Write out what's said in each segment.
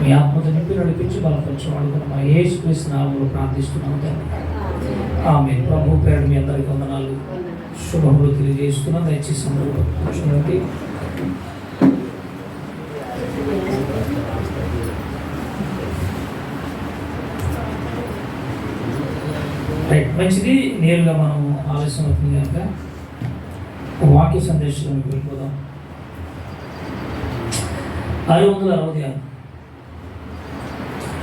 మీ ఆత్మతో నింపి నడిపించి బలపరిచి వాడుకున్న మా యేసుక్రీస్తు నామములో ప్రార్థిస్తున్నాము తండ్రి. ఆమేన్. ప్రభు పేరు మీ అందరికీ వందనాలు, శుభములు తెలియజేస్తున్నాం. దయచేసి అందరూ కూర్చోండి. రైట్, మంచిది. నేరుగా మనం ఆలస్యం అవుతుంది కనుక వాక్య సందేశంలోకి వెళ్ళిపోదాం. 666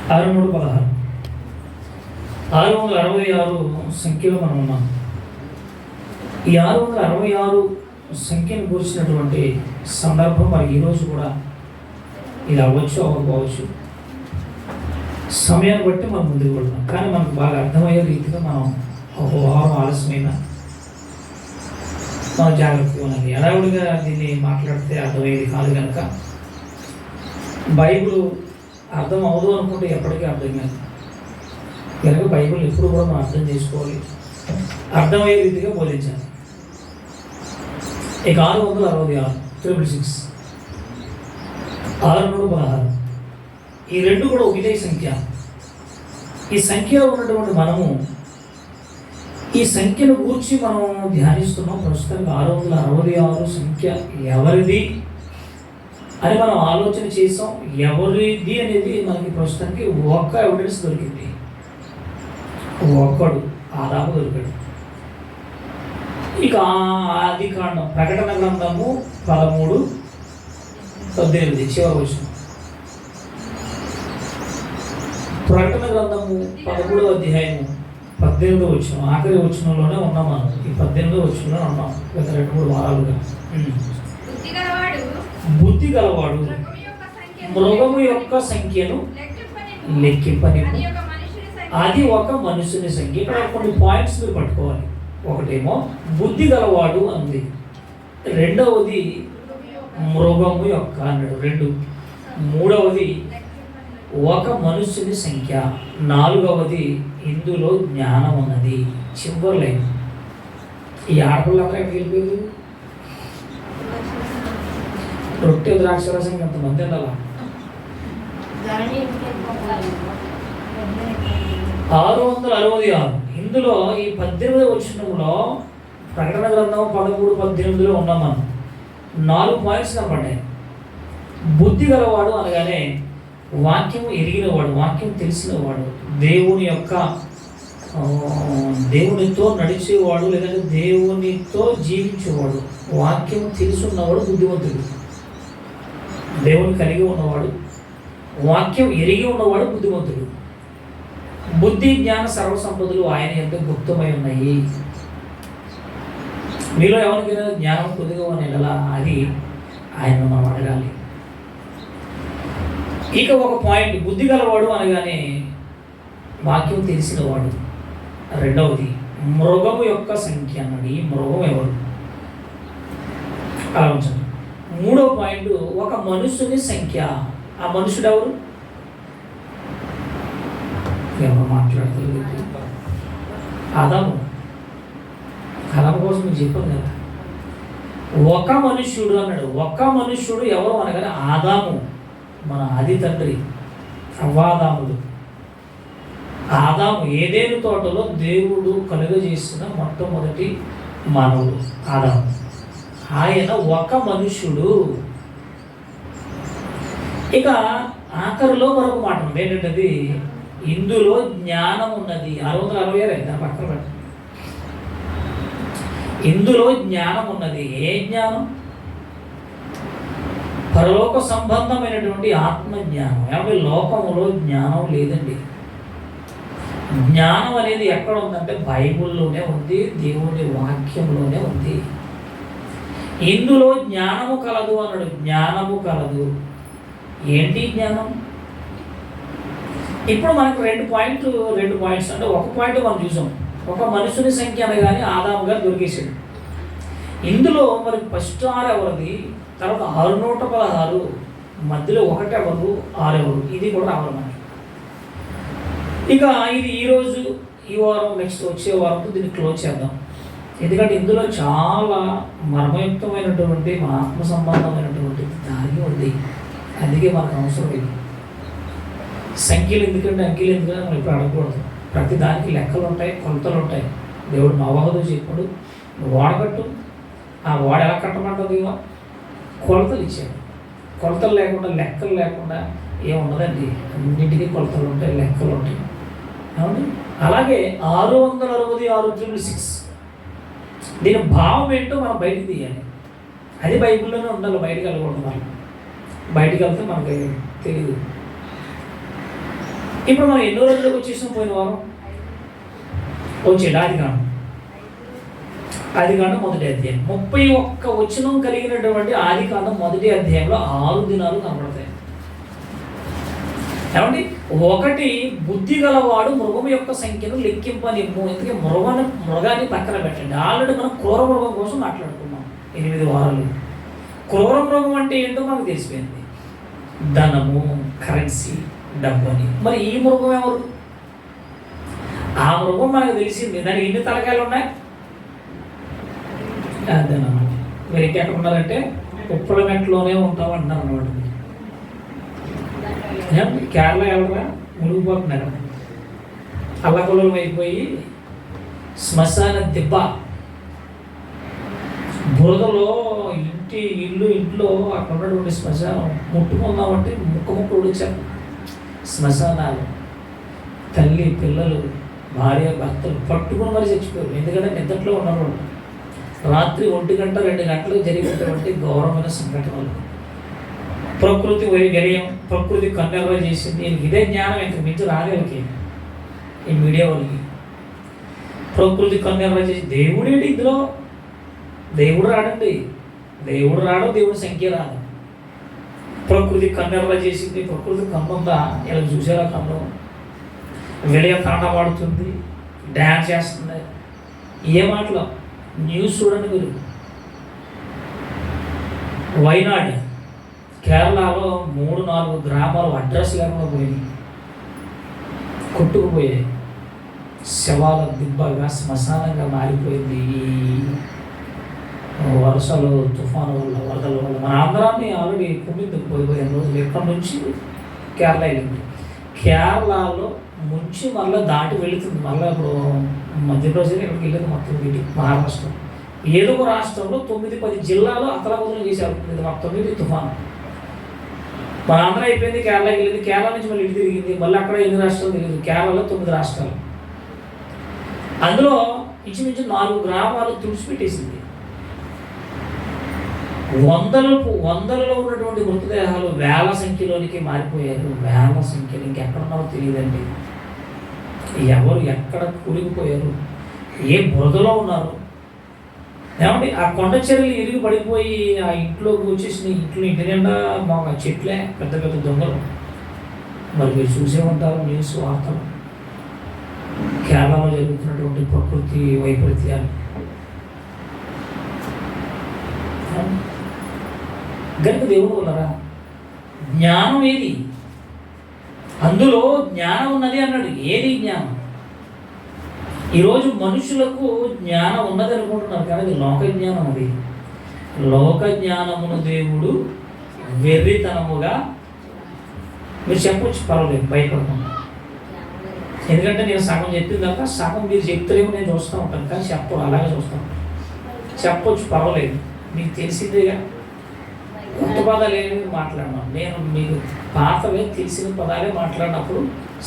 6:16 666 సంఖ్యలో మనం ఉన్నాం. ఈ 666 సంఖ్యను కూర్చున్నటువంటి సందర్భం మరి ఈరోజు కూడా ఇది అవ్వచ్చు, అవ్వకపోవచ్చు. సమయాన్ని బట్టి మనం ముందుకు వెళ్తాం. కానీ మనకు బాగా అర్థమయ్యే రీతిగా మనం ఒక వారం ఆలస్యమైన మనం జాగ్రత్తగా ఉన్నది. ఎలాగుడిగా దీన్ని మాట్లాడితే అర్థమయ్యేది కాదు కనుక బైబిల్ అర్థం అవ్వదు అనుకుంటే ఎప్పటికీ అర్థం కాదు కనుక బైబిల్ ఎప్పుడు కూడా మనం అర్థం చేసుకోవాలి, అర్థమయ్యే రీతిగా బోధించాలి. ఇక 666 616 ఈ రెండు కూడా ఒకటే సంఖ్య. ఈ సంఖ్యలో ఉన్నటువంటి మనము ఈ సంఖ్యను గూర్చి మనం ధ్యానిస్తున్నాం. ప్రస్తుతానికి 666 సంఖ్య ఎవరిది అని మనం ఆలోచన చేసాం. ఎవరిది అనేది మనకి ప్రస్తుతానికి ఒక్క ఎవిడెన్స్ దొరికింది. ఒక్కడు ఆదాము దొరికాడు. ఇక ఆది కాండం ప్రకటన గ్రంథము 13:18 చివరి వచనం. ప్రకటన గ్రంథము 13వ అధ్యాయము 18వ వచనం, ఆఖరి వచనంలోనే ఉన్నాం మనం. ఈ 18వ వచనంలో ఉన్నాం గత 2-3 వారాలుగా. బుద్ధి గలవాడు మృగము యొక్క సంఖ్యను లెక్కింపని. అది ఒక మనుషుని సంఖ్య. ఇక్కడ కొన్ని పాయింట్స్ మీరు పట్టుకోవాలి. ఒకటేమో బుద్ధి గలవాడు అంది, రెండవది మృగము యొక్క అన్నాడు, 2 మూడవది ఒక మనుషుని సంఖ్య, 4వది ఇందులో జ్ఞానం ఉన్నది. చివరి లైన్. ఈ ఆడపిల్లకి వెళ్ళిపోయింది. రొట్టె ద్రాక్షరసం ఎంతమంది ఉండాలా? 666. ఇందులో ఈ 18వ వచనంలో ప్రకటన గ్రంథం 13:18లో ఉన్నాం మనం. 4 పాయింట్స్ కనపడ్డాయి. బుద్ధి గలవాడు అనగానే వాక్యం ఎరిగినవాడు, వాక్యం తెలిసినవాడు, దేవునితో నడిచేవాడు, లేదంటే దేవునితో జీవించేవాడు. వాక్యం తెలుసున్నవాడు బుద్ధివంతుడు. దేవుని కలిగి ఉన్నవాడు, వాక్యం ఎరిగి ఉన్నవాడు బుద్ధివంతుడు. బుద్ధి జ్ఞాన సర్వసంపదలు ఆయన ఎంతో గుప్తమై ఉన్నాయి. మీలో ఎవరికైనా జ్ఞానం కొద్దిగా ఎలా అది ఆయన మనం అడగాలి. ఇక ఒక పాయింట్, బుద్ధి గలవాడు అనగానే వాక్యం తెలిసినవాడు. రెండవది మృగము యొక్క సంఖ్య అన్నాడు. ఈ మృగం ఎవరు ఆలోచన. మూడవ పాయింట్ ఒక మనుషుని సంఖ్య. ఆ మనుషుడు ఎవరు? ఎవరు మాట్లాడుతుంది? ఆదాము. కలం కోసం చెప్పాను కదా, ఒక మనుష్యుడు అన్నాడు. ఒక మనుష్యుడు ఎవరు అనగానే ఆదాము, మన ఆది తండ్రి అవ్వాదాములు. ఆదాము ఏదేను తోటలో దేవుడు కలుగజేసిన మొట్టమొదటి మానవుడు ఆదాము. ఆయన ఒక మనుష్యుడు. ఇక ఆఖరిలో మరొక మాట ఉంది. ఏంటంటే ఇందులో జ్ఞానం ఉన్నది. 666 దాని పక్కన పెట్టండి. ఇందులో జ్ఞానం ఉన్నది. ఏ జ్ఞానం? పరలోక సంబంధమైనటువంటి ఆత్మ జ్ఞానం. ఏమంటే లోకములో జ్ఞానం లేదండి. జ్ఞానం అనేది ఎక్కడ ఉందంటే బైబిల్లోనే ఉంది, దేవుని వాక్యంలోనే ఉంది. ఇందులో జ్ఞానము కలదు అన్నాడు. జ్ఞానము కలదు. ఏంటి జ్ఞానం? ఇప్పుడు మనకు 2 పాయింట్స్ అంటే ఒక పాయింట్ మనం చూసాం. ఒక మనుషుని సంఖ్య అనగానే ఆదాము గారు దొరికేసాడు. ఇందులో మరి ఫస్ట్ 6 ఎవరిది, తర్వాత 616 మధ్యలో 1 ఎవరు, 6 ఎవరు, ఇది కూడా రావాలి మనకి. ఇక ఇది ఈరోజు, ఈ వారం, నెక్స్ట్ వచ్చే వారంతో దీన్ని క్లోజ్ చేద్దాం. ఎందుకంటే ఇందులో చాలా మర్మయుక్తమైనటువంటి మన ఆత్మ సంబంధమైనటువంటి దారి ఉంది. అందుకే మనకు అవసరం ఇది. సంఖ్యలు ఎందుకంటే అంకెలు ఎందుకంటే మనం ఇప్పుడు అడగకూడదు. ప్రతి దానికి లెక్కలు ఉంటాయి, కొలతలు ఉంటాయి. దేవుడు నోవాహుతో చెప్పాడు, నువ్వు ఓడ కట్టు. ఆ ఓడ ఎలా కట్టమంటుంది? కొలతలు ఇచ్చాడు. కొలతలు లేకుండా, లెక్కలు లేకుండా ఏమున్నదండి. అన్నింటికీ కొలతలు ఉంటాయి, లెక్కలు ఉంటాయి. అవును. అలాగే 666 దీని భావం ఏంటో మనం బయటకు తీయాలి. అది బైబిల్లోనే ఉండాలి, బయటకు వెళ్ళకూడదు. మనం బయటకు వెళ్తే మనకి తెలియదు. ఇప్పుడు మనం ఎన్నో రోజులకు వచ్చేసాం? పోయిన వారం వచ్చేది ఆదికాండం మొదటి అధ్యాయం 31 వచనం కలిగినటువంటి ఆదికాండం మొదటి అధ్యాయంలో 6 దినాలు కనబడతాయి. ఏమండి? ఒకటి, బుద్ధి గలవాడు మృగం యొక్క సంఖ్యను లెక్కింపనిమ్ము. ఎందుకంటే మృగాన్ని పక్కన పెట్టండి. ఆల్రెడీ మనం క్రూర మృగం కోసం మాట్లాడుకున్నాం 8 వారాలు. క్రూర మృగం అంటే ఏంటో మనకు తెలిసిపోయింది. ధనము, కరెన్సీ, డబ్బు అని. మరి ఈ మృగం ఎవరు? ఆ మృగం మనకు తెలిసింది. దానికి ఎన్ని తలకాయలు ఉన్నాయి? అదేనమాట. మీరు ఇంకెక్కడ ఉన్నారంటే ఉప్పలమెట్లోనే ఉంటాం అంటున్నారు అన్నమాట. కేరళ ఎవరా మునిగిపోతున్నారు. అల్లకొల్లలు అయిపోయి శ్మశాన దిబ్బ, బురదలో ఇంట్లో అక్కడ ఉన్నటువంటి శ్మశానం ముట్టుకుందామంటే ముక్క ఉడిచారు. శ్మశానాలు, తల్లి పిల్లలు, భార్య భర్తలు పట్టుకుని మరి చచ్చిపోయారు. ఎందుకంటే నిద్రలో ఉన్నారు. రాత్రి 1 గంట 2 గంటలకు జరిగినటువంటి ఘోరమైన సంఘటనలు. ప్రకృతి వ్యయం, ప్రకృతి కన్నెర్ర చేసింది. ఇదే జ్ఞానం ఇంక మించి రాలేకి ఈ మీడియా వాళ్ళకి. ప్రకృతి కన్నెర్ర చేసి దేవుడేంటి ఇందులో? దేవుడు రాడండి. దేవుడు రాడు, దేవుడి సంఖ్య రాదు. ప్రకృతి కన్నెర్ర చేసింది. ప్రకృతి కన్నుందా? ఇలా చూసారా? కన్ను విలయ తాండవాడుతుంది, డ్యాన్స్ చేస్తుంది. ఏ మాటలో న్యూస్ చూడండి మీరు. వైనాడ్ కేరళలో 3-4 గ్రామాలు అడ్రస్ లేకుండా పోయి కొట్టుకుపోయాయి. శవాల దిబ్బగా శ్మశానంగా మారిపోయింది ఈ వర్షాలు, తుఫాను వల్ల, వరదల వల్ల. మన ఆంధ్రాన్ని ఆల్రెడీ పోయిన రోజులు ఎక్కడి నుంచి కేరళ వెళ్ళింది. కేరళలో ముంచి మళ్ళీ దాటి వెళుతుంది. మళ్ళీ ఇప్పుడు మధ్యప్రదేశ్ ఇక్కడికి వెళ్ళింది. మొత్తం వీటి మహారాష్ట్ర ఏదో ఒక రాష్ట్రంలో 9-10 జిల్లాలు అతలబదులు చేశారు. ఇది మొత్తం ఇది తుఫాను. మన ఆంధ్ర అయిపోయింది, కేరళకి వెళ్ళింది. కేరళ నుంచి మళ్ళీ ఇటు తిరిగింది. మళ్ళీ అక్కడ 8 రాష్ట్రాలు తిరిగింది. కేరళలో 9 రాష్ట్రాలు. అందులో ఇంచుమించు 4 గ్రామాలు తుడిచిపెట్టేసింది. వందలలో ఉన్నటువంటి మృతదేహాలు వేల సంఖ్యలోనికి మారిపోయారు. వేల సంఖ్యలో ఇంకెక్కడున్నారో తెలియదండి. ఎవరు ఎక్కడ కూలిపోయారు, ఏ బురదలో ఉన్నారు. ఏమండి? ఆ కొండ చెరువులు ఇరిగి పడిపోయి ఆ ఇంట్లోకి వచ్చేసిన ఇంటి నిండా మా చెట్లే, పెద్ద పెద్ద దొంగలు. మరి మీరు చూసే ఉంటారు న్యూస్, వార్తలు. కేరళలో జరుగుతున్నటువంటి ప్రకృతి వైపరీత్యాలు. గనుక దేవుడు ఉన్నారా? జ్ఞానం ఏది? అందులో జ్ఞానం ఉన్నది అన్నాడు. ఏది జ్ఞానం? ఈరోజు మనుషులకు జ్ఞానం ఉన్నది అనుకుంటున్నారు, కానీ అది లోక జ్ఞానం. అది లోక జ్ఞానమును దేవుడు వెర్రితనముగా, మీరు చెప్పొచ్చు, పర్వాలేదు, భయపడకుండా. ఎందుకంటే నేను సగం చెప్పిన తర్వాత సగం మీరు చెప్తారేమో నేను చూస్తూ ఉంటాను, కానీ అలాగే చూస్తాను. చెప్పొచ్చు, పర్వాలేదు, మీకు తెలిసిందేగా. కొత్త పదాలు ఏమి మాట్లాడినాం. నేను మీకు పాతవే తెలిసిన పదాలే మాట్లాడినప్పుడు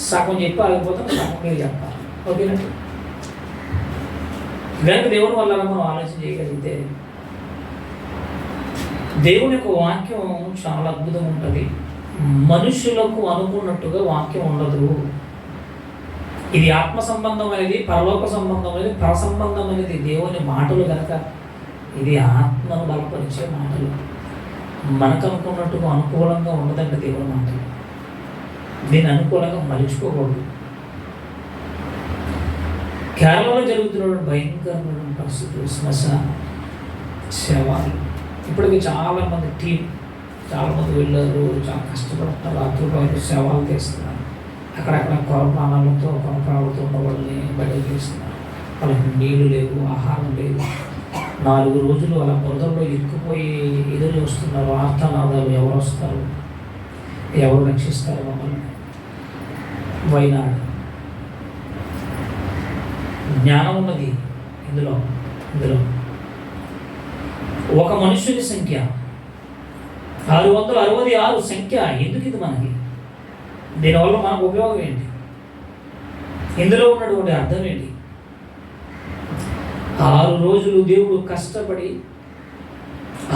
సగం చెప్పి ఆగిపోతాను, సగం మీరు చెప్పాలి. ఓకేనండి? గనుక దేవుని వల్ల మనం ఆలోచన చేయగలిగితే దేవుని యొక్క వాక్యం చాలా అద్భుతంగా ఉంటుంది. మనుషులకు అనుకున్నట్టుగా వాక్యం ఉండదు. ఇది ఆత్మ సంబంధమైనది, పరలోక సంబంధమైనది, పరసంబంధమైనది. దేవుని మాటలు కనుక ఇది ఆత్మను బలపరిచే మాటలు. మనకు అనుకున్నట్టుగా అనుకూలంగా ఉండదండి దేవుని మాటలు. దీన్ని అనుకూలంగా మలుచుకోకూడదు. కేరళలో జరుగుతున్న భయంకరమైన పరిస్థితులు, శ్మశాన శవాలు. ఇప్పటికీ చాలామంది చాలామంది వెళ్ళారు, చాలా కష్టపడుతున్నారు. రాత్రులు శవాలు తీస్తున్నారు. అక్కడక్కడ కొరప్రాణాలతో ఉన్న వాళ్ళని బయటకు తీస్తున్నారు. వాళ్ళకి నీళ్లు లేవు, ఆహారం లేదు. 4 రోజులు అలా బురదల్లో ఇరుక్కుపోయి ఎదురు వస్తున్నారు. ఆర్తనాదాలు, ఎవరు వస్తారు, ఎవరు రక్షిస్తారు మమ్మల్ని. వైనాడు. జ్ఞానం ఉన్నది ఇందులో. ఒక మనుషుని సంఖ్య 666 సంఖ్య. ఎందుకు ఇది మనకి? దీనివల్ల మనకు ఉపయోగం ఏంటి? ఇందులో ఉన్నటువంటి అర్థం ఏంటి? 6 రోజులు దేవుడు కష్టపడి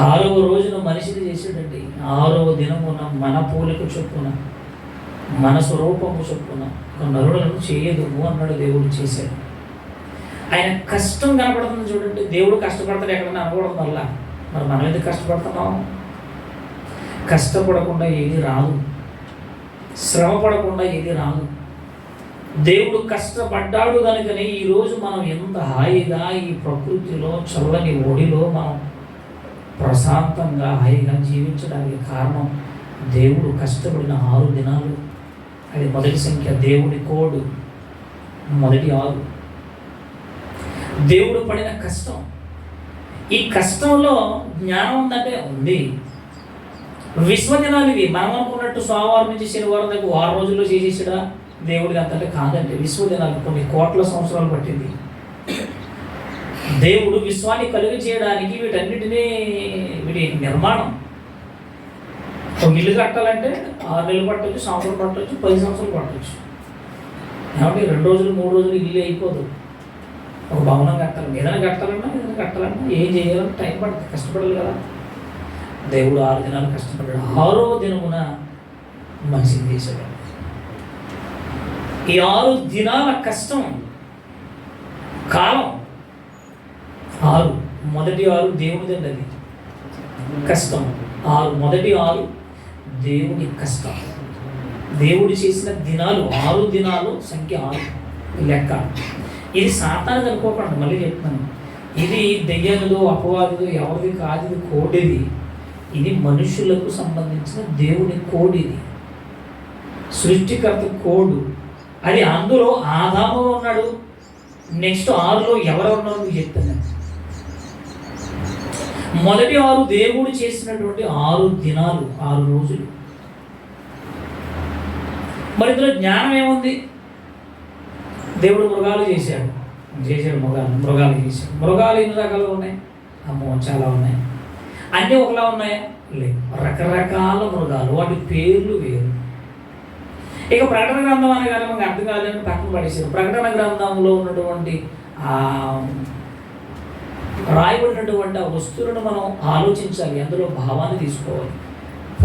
6వ రోజున మనిషిని చేసాడండి. 6వ దినమున మన పోలిక చొప్పున, మన స్వరూపము చొప్పున ఒక నరులను చేయదుము అన్నాడు. దేవుడు చేశాడు. ఆయన కష్టం కనపడుతుంది చూడండి. దేవుడు కష్టపడతాడు ఎక్కడన్నా అనుకోవడం వల్ల. మరి మనం ఎందుకు కష్టపడుతున్నాం? కష్టపడకుండా ఏది రాదు, శ్రమ పడకుండా ఏది రాదు. దేవుడు కష్టపడ్డాడు కనుకనే ఈరోజు మనం ఎంత హాయిగా ఈ ప్రకృతిలో చల్లని ఒడిలో మనం ప్రశాంతంగా హాయిగా జీవించడానికి కారణం దేవుడు కష్టపడిన 6 దినాలు. అది మొదటి సంఖ్య. దేవుడి కోడ్ మొదటి 6. దేవుడు పడిన కష్టం. ఈ కష్టంలో జ్ఞానం ఉందంటే ఉంది. విశ్వదినాలు ఇవి. మనం అనుకున్నట్టు సోమవారం నుంచి శనివారం దాకా 6 రోజుల్లో చేసేసాడా దేవుడికి అంతంటే కాదండి. విశ్వదినాలు కొన్ని కోట్ల సంవత్సరాలు పట్టింది. దేవుడు విశ్వాన్ని కలుగ చేయడానికి వీటన్నిటినీ వీటి నిర్మాణం. ఒక ఇల్లు కట్టాలంటే 6 నెలలు పట్టవచ్చు, సంవత్సరం పట్టవచ్చు, 10 సంవత్సరాలు పట్టవచ్చు. కాబట్టి 2 రోజులు 3 రోజులు ఇల్లు అయిపోదు. ఒక భవనం కట్టాలి, ఏదైనా కట్టాలన్నా ఏం చేయాలన్నా టైం పడుతుంది, కష్టపడాలి కదా. దేవుడు 6 దినాలు కష్టపడ్డాడు. 6వ దినమున మనిషిని చేశాడు. ఈ 6 దినాల కష్టం కాలం 6. మొదటి 6 దేవుడిది అది కష్టం. 6 మొదటి 6 దేవుడి కష్టం. దేవుడు చేసిన దినాలు 6 దినాలు సంఖ్య 6 లెక్క. ఇది సాతానుది అనుకోకండి, మళ్ళీ చెప్తున్నాను. ఇది దెయ్యాలు అపవాదులు ఎవరిది కాదు, ఇది కోడిది. ఇది మనుషులకు సంబంధించిన దేవుని కోడ్. ఇది సృష్టికర్త కోడు. అది అందులో ఆదాము ఉన్నాడు. నెక్స్ట్ 6లో ఎవరు ఉన్నారు మీకు చెప్తాను. మొదటి 6 దేవుడు చేసినటువంటి 6 దినాలు, 6 రోజులు. మరి ఇందులో జ్ఞానం ఏముంది? దేవుడు మృగాలు చేశాడు. మృగాలు చేశాడు. మృగాలు ఎన్ని రకాలు ఉన్నాయి? అమ్మో, చాలా ఉన్నాయి. అన్నీ ఒకలా ఉన్నాయా? లేదు, రకరకాల మృగాలు, వాటి పేర్లు వేరు. ఇక ప్రకటన గ్రంథం అనగానే మనకు అర్థం కాదని పక్కన పడేసారు. ప్రకటన గ్రంథంలో ఉన్నటువంటి రాయబడినటువంటి ఆ వస్తువులను మనం ఆలోచించాలి, అందులో భావాన్ని తీసుకోవాలి.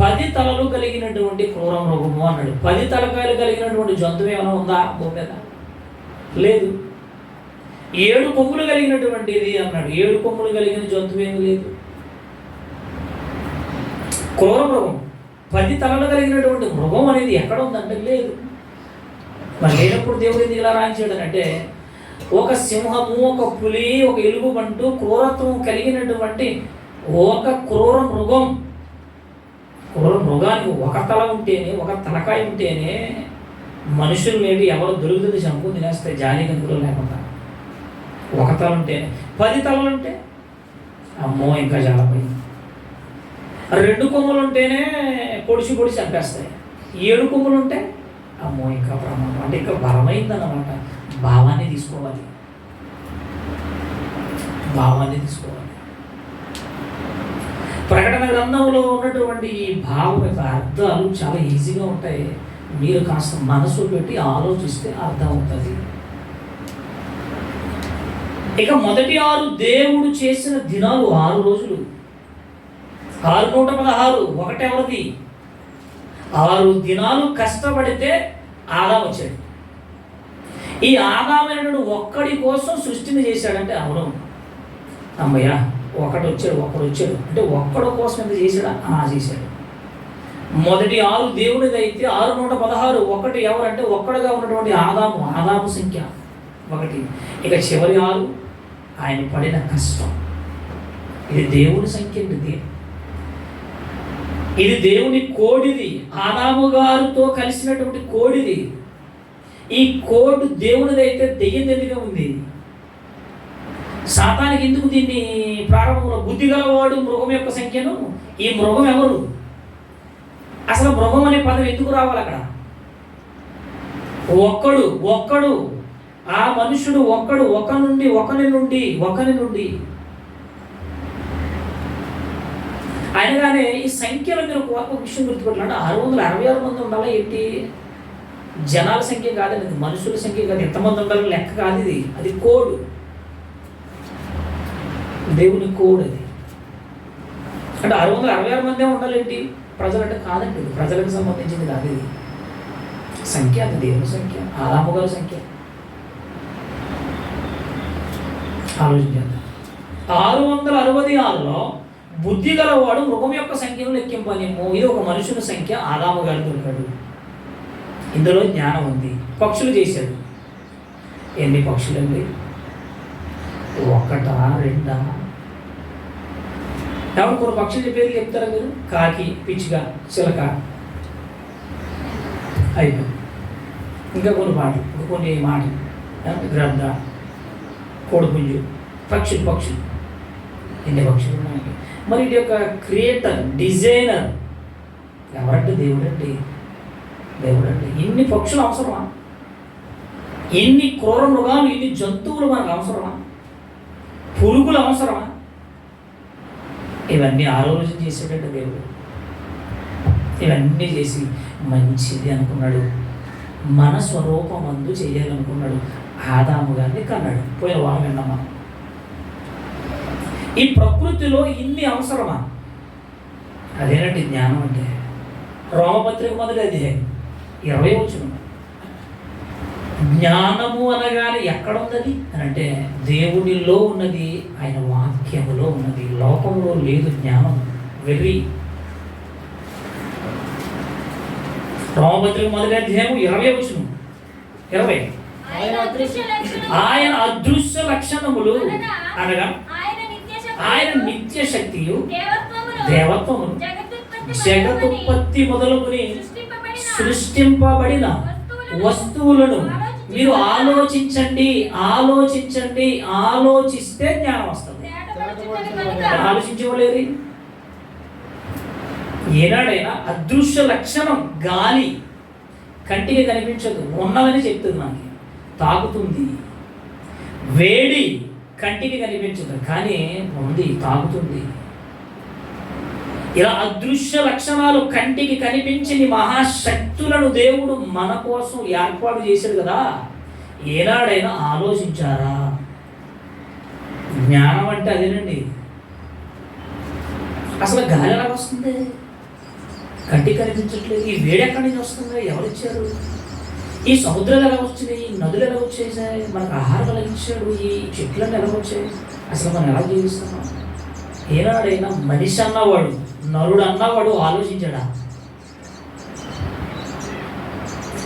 10 తలలు కలిగినటువంటి క్రూర మృగము అన్నాడు. 10 తలకాయలు కలిగినటువంటి జంతువు ఏమైనా ఉందా భూమి మీద? లేదు. 7 కొమ్ములు కలిగినటువంటిది అన్నాడు. 7 కొమ్ములు కలిగిన జంతువు ఏమీ లేదు. క్రూర మృగం, 10 తలలు కలిగినటువంటి మృగం అనేది ఎక్కడ ఉందంటే లేదు. మరి లేనప్పుడు దేవుడు ఎందుకు ఇలా రాయించాడు అంటే, ఒక సింహము, ఒక పులి, ఒక ఎలుగుబంటు, క్రూరత్వం కలిగినటువంటి ఒక క్రూర మృగం. క్రూర మృగానికి ఒక తల ఉంటేనే, ఒక తలకాయ ఉంటేనే మనుషులు లేని ఎవరు దొరుకుతుంది చంపు తినేస్తే జాలి గంతులు లేకుండా. ఒక తల ఉంటేనే. 10 తలలు ఉంటే అమ్మో ఇంకా చాలా పోయింది. 2 కొమ్ములు ఉంటేనే పొడిచి చంపేస్తాయి. 7 కొమ్ములు ఉంటే అమ్మో ఇంకా ప్రమాదం. అంటే ఇంకా బలమైందన్నమాట. భావాన్ని తీసుకోవాలి. ప్రకటన గ్రంథంలో ఉన్నటువంటి ఈ భావం యొక్క అర్థాలు చాలా ఈజీగా ఉంటాయి. మీరు కాస్త మనసు పెట్టి ఆలోచిస్తే అర్థం అవుతుంది. ఇక మొదటి 6 దేవుడు చేసిన దినాలు 6 రోజులు. 616. ఒకటెవరిది? 6 దినాలు కష్టపడితే ఆదాము వచ్చాడు. ఈ ఆదామైనడు ఒక్కడి కోసం సృష్టిని చేశాడంటే అవును అమ్మయ్య, ఒకడు వచ్చాడు అంటే ఒక్కడి కోసం ఎంత చేశాడా? చేశాడు. మొదటి 6 దేవుడిది అయితే 616. ఒకటి ఎవరంటే ఒక్కడుగా ఉన్నటువంటి ఆదాము సంఖ్య 1. ఇక చివరి 6 ఆయన పడిన కష్టం. ఇది దేవుని సంఖ్య అండి. ఇది దేవుని కోడిది. ఆదాము గారితో కలిసినటువంటి కోడిది. ఈ కోడ్ దేవునిది అయితే దెయ్యం ఎందుగా ఉంది? సాతానికి ఎందుకు దీన్ని ప్రారంభంలో బుద్ధి గలవాడు మృగం యొక్క సంఖ్యను? ఈ మృగం ఎవరు? అసలు మృగం అనే పదం ఎందుకు రావాలి అక్కడ? ఒక్కడు ఆ మనుషుడు ఒక్కడు, ఒకని నుండి అయినగానే ఈ సంఖ్యలో మీరు ఒక విషయం గుర్తుపెట్టాలంటే 666 మంది ఉండాలి. ఏంటి జనాల సంఖ్య కాదండి, అది మనుషుల సంఖ్య కాదు. ఎంతమంది ఉండాలని లెక్క కాదు ఇది, అది కోడ్, దేవుని కోడ్ అది. అంటే 666 మందే ఉండాలేంటి ప్రజలంటే కాదండి, ప్రజలకు సంబంధించింది కాదు ఇది. సంఖ్య అది దేవుని సంఖ్య, ఆదాము గారి సంఖ్య. ఆలోచించాలి. 666లో బుద్ధి గలవాడు మృగం యొక్క సంఖ్యను లెక్కింపనేమో. ఇది ఒక మనుషుని సంఖ్య, ఆదాము గారు దొరికాడు. ఇందులో జ్ఞానం ఉంది. పక్షులు చేశాడు. ఎన్ని పక్షులండి? 1, 2? ఎవరు కొన్ని పక్షుల పేర్లు చెప్తారా మీరు? కాకి, పిచ్చుక, చిలక, అయిపో ఇంకా కొన్ని మాటలు గ్రద్ద, కోడిపుంజు, పక్షులు ఎన్ని పక్షులు ఉన్నాయి? మరి ఇది యొక్క క్రియేటర్, డిజైనర్ ఎవరంటే దేవుడండి. ఇన్ని పక్షులు అవసరమా? ఎన్ని క్రూర మృగాలు, ఎన్ని జంతువులు మనకు అవసరమా? పురుగులు అవసరమా? ఇవన్నీ ఆలోచన చేసేటట్టు దేవుడు ఇవన్నీ చేసి మంచిది అనుకున్నాడు. మన స్వరూపమందు చేయాలనుకున్నాడు. ఆదాము గారిని కన్నాడు. పోయిన వారం విన్నాం మనం. ఈ ప్రకృతిలో ఇన్ని అవసరమా? అదేనండి జ్ఞానం అంటే. రోమపత్రిక 1వ అధ్యాయం 20వ వచనం. జ్ఞానము అనగానే ఎక్కడున్నది అని అంటే దేవునిలో ఉన్నది, ఆయన వాక్యములో ఉన్నది. లోకంలో లేదు జ్ఞానం. వెర్రి. రోమపత్రిక 1వ అధ్యాయం 20వ వచనం. 20. ఆయన అదృశ్య లక్షణములు అనగా ఆయన నిత్య శక్తియు, దేవత్వమును, జగతుత్పత్తి మొదలుకొని సృష్టింపబడిన వస్తువులను మీరు ఆలోచిస్తే జ్ఞానం వస్తుంది. ఆలోచించలేదు. ఏనాడైనా అదృశ్య లక్షణం గాలి కంటికి కనిపించదు, ఉన్నదని చెప్తుంది. మనకి తాగుతుంది. వేడి కంటికి కనిపించదు, కానీ ఉంది, తాగుతుంది. ఇలా అదృశ్య లక్షణాలు కంటికి కనిపించని మహాశక్తులను దేవుడు మన కోసం ఏర్పాటు చేశాడు కదా. ఏనాడైనా ఆలోచించారా? జ్ఞానం అంటే అదేనండి. అసలు గాలి ఎలా వస్తుంది? కంటికి కనిపించట్లేదు. ఈ వేడి ఎక్కడి నుంచి వస్తుంది? ఎవరిచ్చారు? ఈ సముద్రాలు ఎలా వచ్చినాయి? ఈ నదులు ఎలా వచ్చేసాయి? మనకు ఆహారం ఎలా ఇచ్చాడు? ఈ చెట్లను ఎలా వచ్చాయి? అసలు మనం ఎలా జీవిస్తున్నాం? ఏనాడైనా మనిషి అన్నవాడు, నరుడు అన్నవాడు ఆలోచించాడా?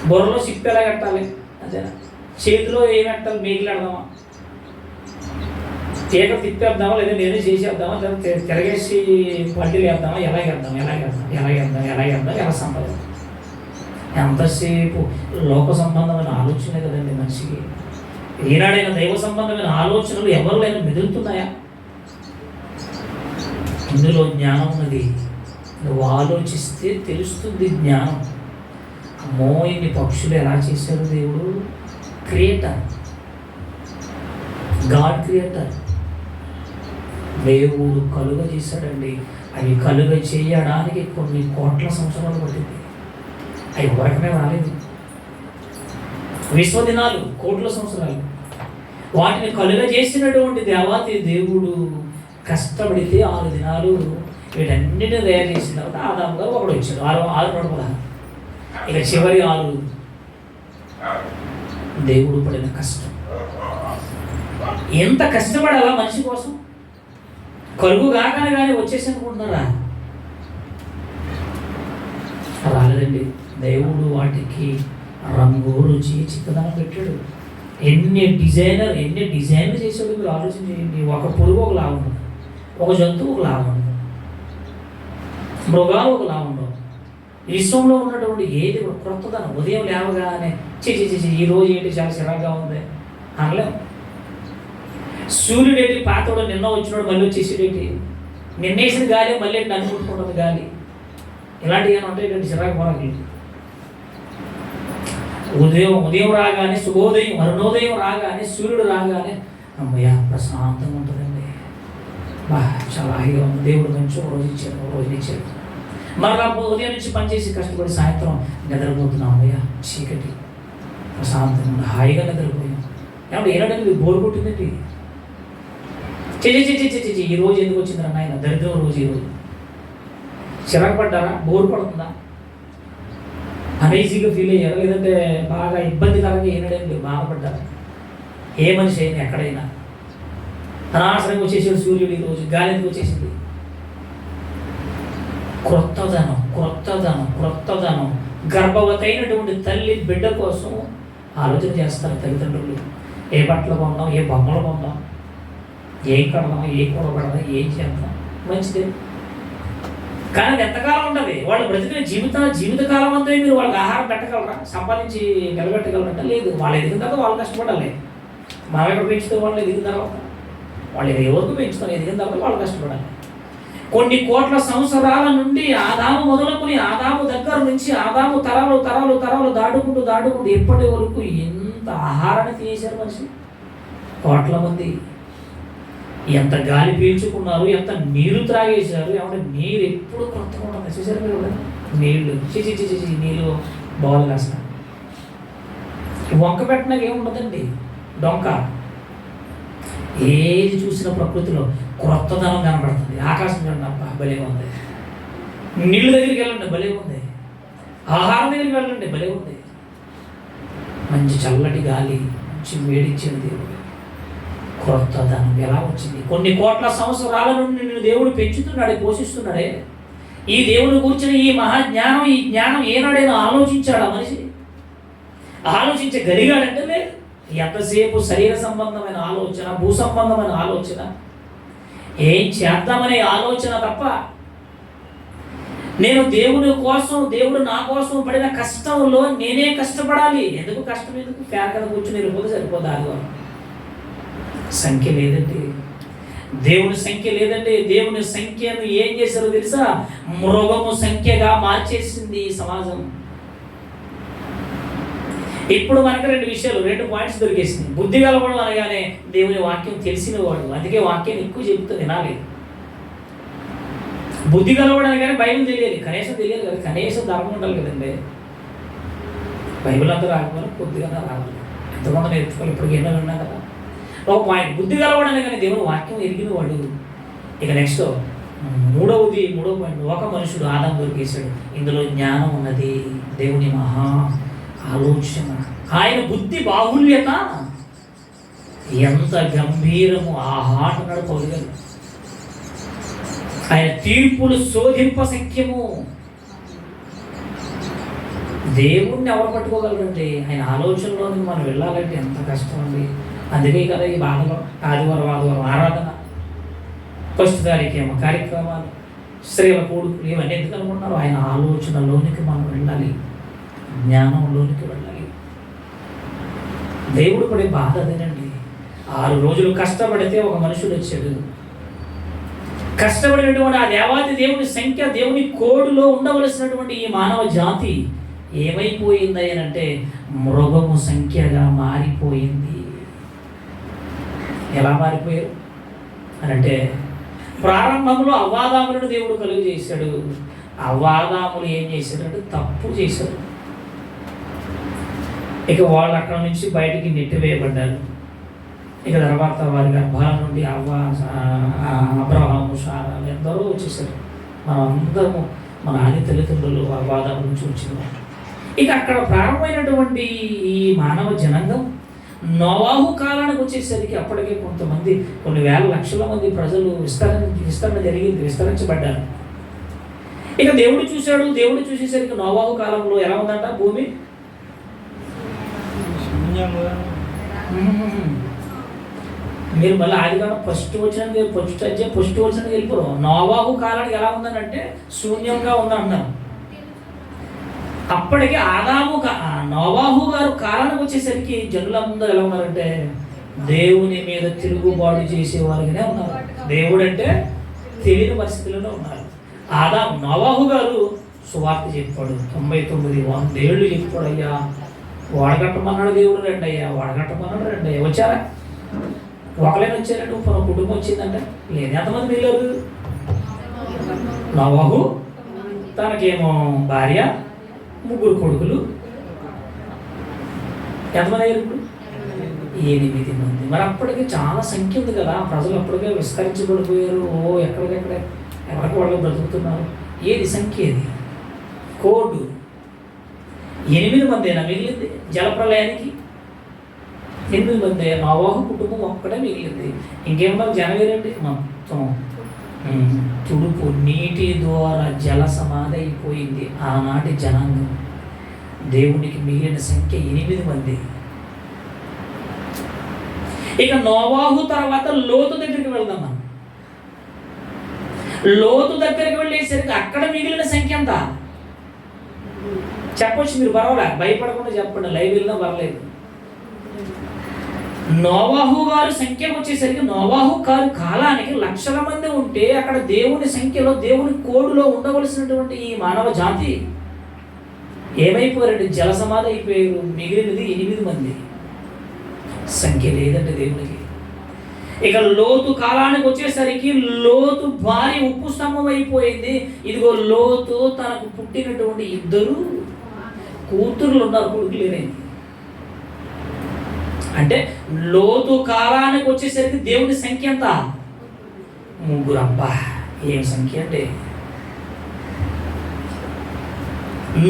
బుర్రలో సిప్పు ఎలా కట్టాలి? అదేనా? చేతిలో ఏమి పెట్టాలి? మేగిలాడదామా? తీగ తిప్పేద్దామా? లేదా నేనే చేసేద్దామా? లేదా తిరగేసి పల్టీలు వేద్దామా? ఎలా సంపాదిద్దాం? ఎంతసేపు లోక సంబంధమైన ఆలోచనే కదండి మనిషికి. ఈనాడైన దైవ సంబంధమైన ఆలోచనలు ఎవరికైనా మెదులుతున్నాయా? ఇందులో జ్ఞానం ఉన్నది. నువ్వు ఆలోచిస్తే తెలుస్తుంది జ్ఞానం. అమ్మో, ఇన్ని పక్షులు ఎలా చేశారు దేవుడు? Creator, God creator. దేవుడు కలుగ చేశాడండి. అవి కలుగ చేయడానికి కొన్ని కోట్ల సంవత్సరాలు పట్టింది. అవి వరకనే రాలేదు. విశ్వదినాలు, కోట్ల సంవత్సరాలు. వాటిని కలుగ చేసినటువంటి దేవాతి దేవుడు కష్టపడితే 6 దినాలు వీటన్నిటిని తయారు చేసిన తర్వాత ఆదాము గారు ఒకడు వచ్చాడు. 6 ఇక చివరి 6 దేవుడు పడిన కష్టం. ఎంత కష్టపడాలా మనిషి కోసం? కలుగు కాకనే కానీ వచ్చేసి అనుకుంటున్నారా? రాలేదండి. దేవుడు వాటికి రంగు, రుచి, చిక్కదనం పెట్టాడు. ఎన్ని డిజైన్లు చేసాడు మీరు ఆలోచన చేయండి. ఒక పురుగు ఒకలా ఉండదు, ఒక జంతువు ఒకలా ఉండదు, మృగాలు ఒకలా ఉండవు. విశ్వంలో ఉన్నటువంటి ఏది క్రొత్తదనం. ఉదయం లేవగానే చేసి ఈరోజు ఏంటి చాలా చిరాగ్గా ఉంది అనలేము. సూర్యుడేంటి పాతోడు నిన్న వచ్చినాడు మళ్ళీ వచ్చేసేటేంటి, నిన్నేసిన గాలి మళ్ళీ అనుకుంటున్నది గాలి. ఇలాంటివి ఏమైనా ఉంటాయి చిరాకు పొరకి. ఉదయం రాగానే శుభోదయం అరుణోదయం రాగానే సూర్యుడు రాగానే అమ్మయ్య ప్రశాంతంగా ఉంటుందండి. చాలా హాయిగా ఉంది. దేవుడు మంచి రోజు ఇచ్చాడు. మరలా ఉదయం నుంచి పనిచేసి కష్టపడి సాయంత్రం నిద్రపోతున్నాం. అమ్మయ్య చీకటి ప్రశాంతంగా హాయిగా నిద్రపోయాం. ఏమంటే ఏనాడండి బోరు కొట్టిందండి. చేచి ఈ రోజు ఎందుకు వచ్చిందిరా నాయన, దరిద్రం రోజు ఈరోజు. చిరాకు పడ్డారా? బోరు పడుతుందా? అనీజీగా ఫీల్ అయ్యారు? లేదంటే బాగా ఇబ్బందికరంగా ఏనాడండి బాధపడ్డారా? ఏ మనిషి అయినా ఎక్కడైనా అనవసరంగా వచ్చేసాడు సూర్యుడు. ఈరోజు గాలి ఎందుకు వచ్చేసింది? క్రొత్తదనం గర్భవతి అయినటువంటి తల్లి బిడ్డ కోసం ఆలోచన చేస్తారు తల్లిదండ్రులు. ఏ బట్టలు కొందాం, ఏ బొమ్మలు కొందాం, ఏం కడదాం, ఏ కూర పెడదాం, ఏం చేద్దాం, మంచిదే. కానీ అది ఎంతకాలం ఉంటుంది? వాళ్ళు బ్రతికిన జీవితకాలం అంతా మీరు వాళ్ళకి ఆహారం పెట్టగలరా? సంపాదించి నిలబెట్టగలరంటే లేదు. వాళ్ళు ఎదిగిన తర్వాత వాళ్ళు కష్టపడాలి. మనం ఎక్కడ పెంచుతాం? వాళ్ళు ఎదిగిన తర్వాత వాళ్ళు ఎవరికి పెంచుతాం? ఎదిగిన తర్వాత వాళ్ళు కష్టపడాలి. కొన్ని కోట్ల సంవత్సరాల నుండి ఆదాము మొదలుకొని ఆదాము దగ్గర నుంచి ఆదాము తరాలు దాటుకుంటూ ఎప్పటి వరకు ఎంత ఆహారాన్ని తినేశారు మనిషి? కోట్ల మంది. ఎంత గాలి పీల్చుకున్నారు, ఎంత నీరు త్రాగేశారు. ఏమంటే నీరు ఎప్పుడు కొత్తగా ఉంటుంది. చూసారు మీరు? నీళ్ళు నీళ్ళు బాగుంది కాస్త వంక పెట్టినాక ఏముండదండి, డొంక. ఏది చూసిన ప్రకృతిలో క్రొత్తదనం కనబడుతుంది. ఆకాశం చూడండి, అబ్బా భలే ఉంది. నీళ్ళ దగ్గరికి వెళ్ళండి, భలే ఉంది. ఆహారం దగ్గరికి వెళ్ళండి, భలే ఉంది. మంచి చల్లటి గాలి, మంచి వేడిచ్చింది దేవుడు. క్రొత్తదనం ఎలా వచ్చింది? కొన్ని కోట్ల సంవత్సరాల నుండి నిన్ను దేవుడు పెంచుతున్నాడే, పోషిస్తున్నాడే. ఈ దేవుని కూర్చుని ఈ మహాజ్ఞానం, ఈ జ్ఞానం ఏనాడైనా ఆలోచించాడా మనిషి? ఆలోచించగలిగాడంటే లేదు. ఎంతసేపు శరీర సంబంధమైన ఆలోచన, భూ సంబంధమైన ఆలోచన, ఏం చేద్దామనే ఆలోచన తప్ప నేను దేవుడు నా కోసం పడిన కష్టంలో నేనే కష్టపడాలి. ఎందుకు కష్టం? ఎందుకు? ఫ్యాన్ కింద కూర్చుని వెళ్ళిపోతే సరిపోదు. ఆదివారం సంఖ్య లేదండి, దేవుని సంఖ్య లేదండి. దేవుని సంఖ్యను ఏం చేశారో తెలుసా? మృగము సంఖ్యగా మార్చేసింది ఈ సమాజం. ఇప్పుడు మనకు రెండు పాయింట్స్ దొరికేసింది. బుద్ధి గలవాడు అనగానే దేవుని వాక్యం తెలిసినవాడు. అందుకే వాక్యాన్ని ఎక్కువ చెబుతూ వినాలి. బుద్ధి గలవాడు అనగానే బైబిల్ తెలియాలి, కనీసం తెలియాలి కదా. కనీసం ధర్మం ఉండాలి కదండి. బైబిల్ అంతా రాకపోయినా కొద్దిగా రావాలి. ఎంతమంది నేర్చుకోవాలి. ఇప్పుడు ఎన్నో విన్నా కదా. ఒక పాయింట్, బుద్ధి గలవాడు అనగానే దేవుని వాక్యం ఎరిగినవాడు. ఇక నెక్స్ట్ మూడో పాయింట్, ఒక మనుషుడు ఆదాము దొరికేశాడు. ఇందులో జ్ఞానం ఉన్నది, దేవుని మహా ఆలోచన, ఆయన బుద్ధి బాహుల్యత ఎంత గంభీరము. ఆహాటనాడు పౌలు గారు. ఆయన తీర్పులు శోధింప శక్యము. దేవుణ్ణి ఎవరు పట్టుకోగలరండి? ఆయన ఆలోచనలోనికి మనం వెళ్ళాలంటే ఎంత కష్టం అండి. అందుకే కదా ఈ బాధలో ఆదివారం ఆరాధన, ఫస్ట్ తారీఖు ఏమో కార్యక్రమాలు, స్త్రీల కూడుకులు, ఇవన్నీ ఎందుకు అనుకుంటున్నారు? ఆయన ఆలోచనలోనికి మనం వెళ్ళాలి, జ్ఞానంలోనికి వెళ్ళాలి. దేవుడు పడే బాధ అదేనండి. 6 రోజులు కష్టపడితే ఒక మనుషుడు వచ్చాడు. కష్టపడినటువంటి ఆ దేవాది దేవుని సంఖ్య, దేవుని కోడులో ఉండవలసినటువంటి ఈ మానవ జాతి ఏమైపోయింది అని అంటే మృగము సంఖ్యగా మారిపోయింది. ఎలా మారిపోయారు అని అంటే, ప్రారంభంలో అవ్వాదాములను దేవుడు కలుగు చేశాడు. అవ్వాదాములు ఏం చేశారంటే తప్పు చేశారు. ఇక వాళ్ళు అక్కడ నుంచి బయటికి నెట్టివేయబడ్డారు. ఇక తర్వాత వారి గర్భాల నుండి అబ్రహాము, సారాలు ఎందరో వచ్చేసారు. మనం అందరము మన ఆది తల్లిదండ్రులు అవ్వాదాము నుంచి వచ్చిన. ఇక అక్కడ ప్రారంభమైనటువంటి ఈ మానవ జనాంగం నోవాహు కాలానికి వచ్చేసరికి అప్పటికే కొంతమంది, కొన్ని వేల లక్షల మంది ప్రజలు విస్తరణ జరిగింది, విస్తరించబడ్డారు. ఇక దేవుడు చూసేసరికి నోవాహు కాలంలో ఎలా ఉందంట భూమి? మీరు మళ్ళీ ఆదికాలం ఫస్ట్ వచ్చిన వెళ్ళిపోరు. నోవాహు కాలానికి ఎలా ఉందనంటే శూన్యంగా ఉందంటున్నారు. అప్పటికి నోవాహు గారు కాలానికి వచ్చేసరికి జనులందరూ ఎలా ఉన్నారంటే దేవుని మీద తిరుగుబాటు చేసేవారిగానే ఉన్నారు. దేవుడు అంటే తెలియని పరిస్థితుల్లో ఉన్నారు. నోవాహు గారు సువార్త చెప్పాడు. 99 వందేళ్ళు చెప్పాడు. అయ్యా వాడగట్టమన్నాడు దేవుడు, రెండయ్యా. వాడగట్టమన్నాడు, రెండయ్యా. వచ్చారా? ఒకళ్ళని వచ్చారంటే కుటుంబం వచ్చిందంటే లేదు. ఎంతమంది మిగిలారు? నోవహు, తనకేమో భార్య, 3 కొడుకులు. ఎంతమంది అయ్యారు ఇప్పుడు? 8 మంది. మరి అప్పటికి చాలా సంఖ్య ఉంది కదా, ప్రజలు అప్పటికే విస్తరించబడిపోయారు. ఎక్కడికెక్కడ ఎవరికి వాళ్ళు బ్రతుకుతున్నారు. ఏది సంఖ్య? ఏది కోడ్? 8 మందేనా మిగిలింది జలప్రలయానికి? 8 మంది. నోవహు కుటుంబం ఒక్కడే మిగిలింది. ఇంకేమన్నా జనవేరండి మొత్తం తుడుపు నీటి ద్వారా జల సమాధి అయిపోయింది ఆనాటి జనాంగం. దేవునికి మిగిలిన సంఖ్య 8 మంది. ఇక నోవాహు తర్వాత లోతు దగ్గరికి వెళ్దాం మనం. లోతు దగ్గరికి వెళ్ళేసరికి అక్కడ మిగిలిన సంఖ్య ఎంత చెప్పొచ్చు మీరు? పర్వాలే, భయపడకుండా చెప్పండి, లైవ్ వెళ్ళినా పర్లేదు. నోవాహు గారి సంఖ్యకు వచ్చేసరికి నోవాహు గారి కాలానికి లక్షల మంది ఉంటే అక్కడ దేవుని సంఖ్యలో, దేవుని కోడులో ఉండవలసినటువంటి ఈ మానవ జాతి ఏమైపోయారంటే జల సమాధి అయిపోయారు. మిగిలినది 8 మంది. సంఖ్య లేదంటే దేవునికి. ఇక లోతు కాలానికి వచ్చేసరికి లోతు భార్య ఉప్పు స్తంభం అయిపోయింది. ఇదిగో లోతు తనకు పుట్టినటువంటి 2 కూతుర్లు ఉన్నారు, కొడుకు లేరైంది. అంటే లోతు కాలానికి వచ్చేసరికి దేవుని సంఖ్య ఎంత? 3. అబ్బా, ఏం సంఖ్య అంటే!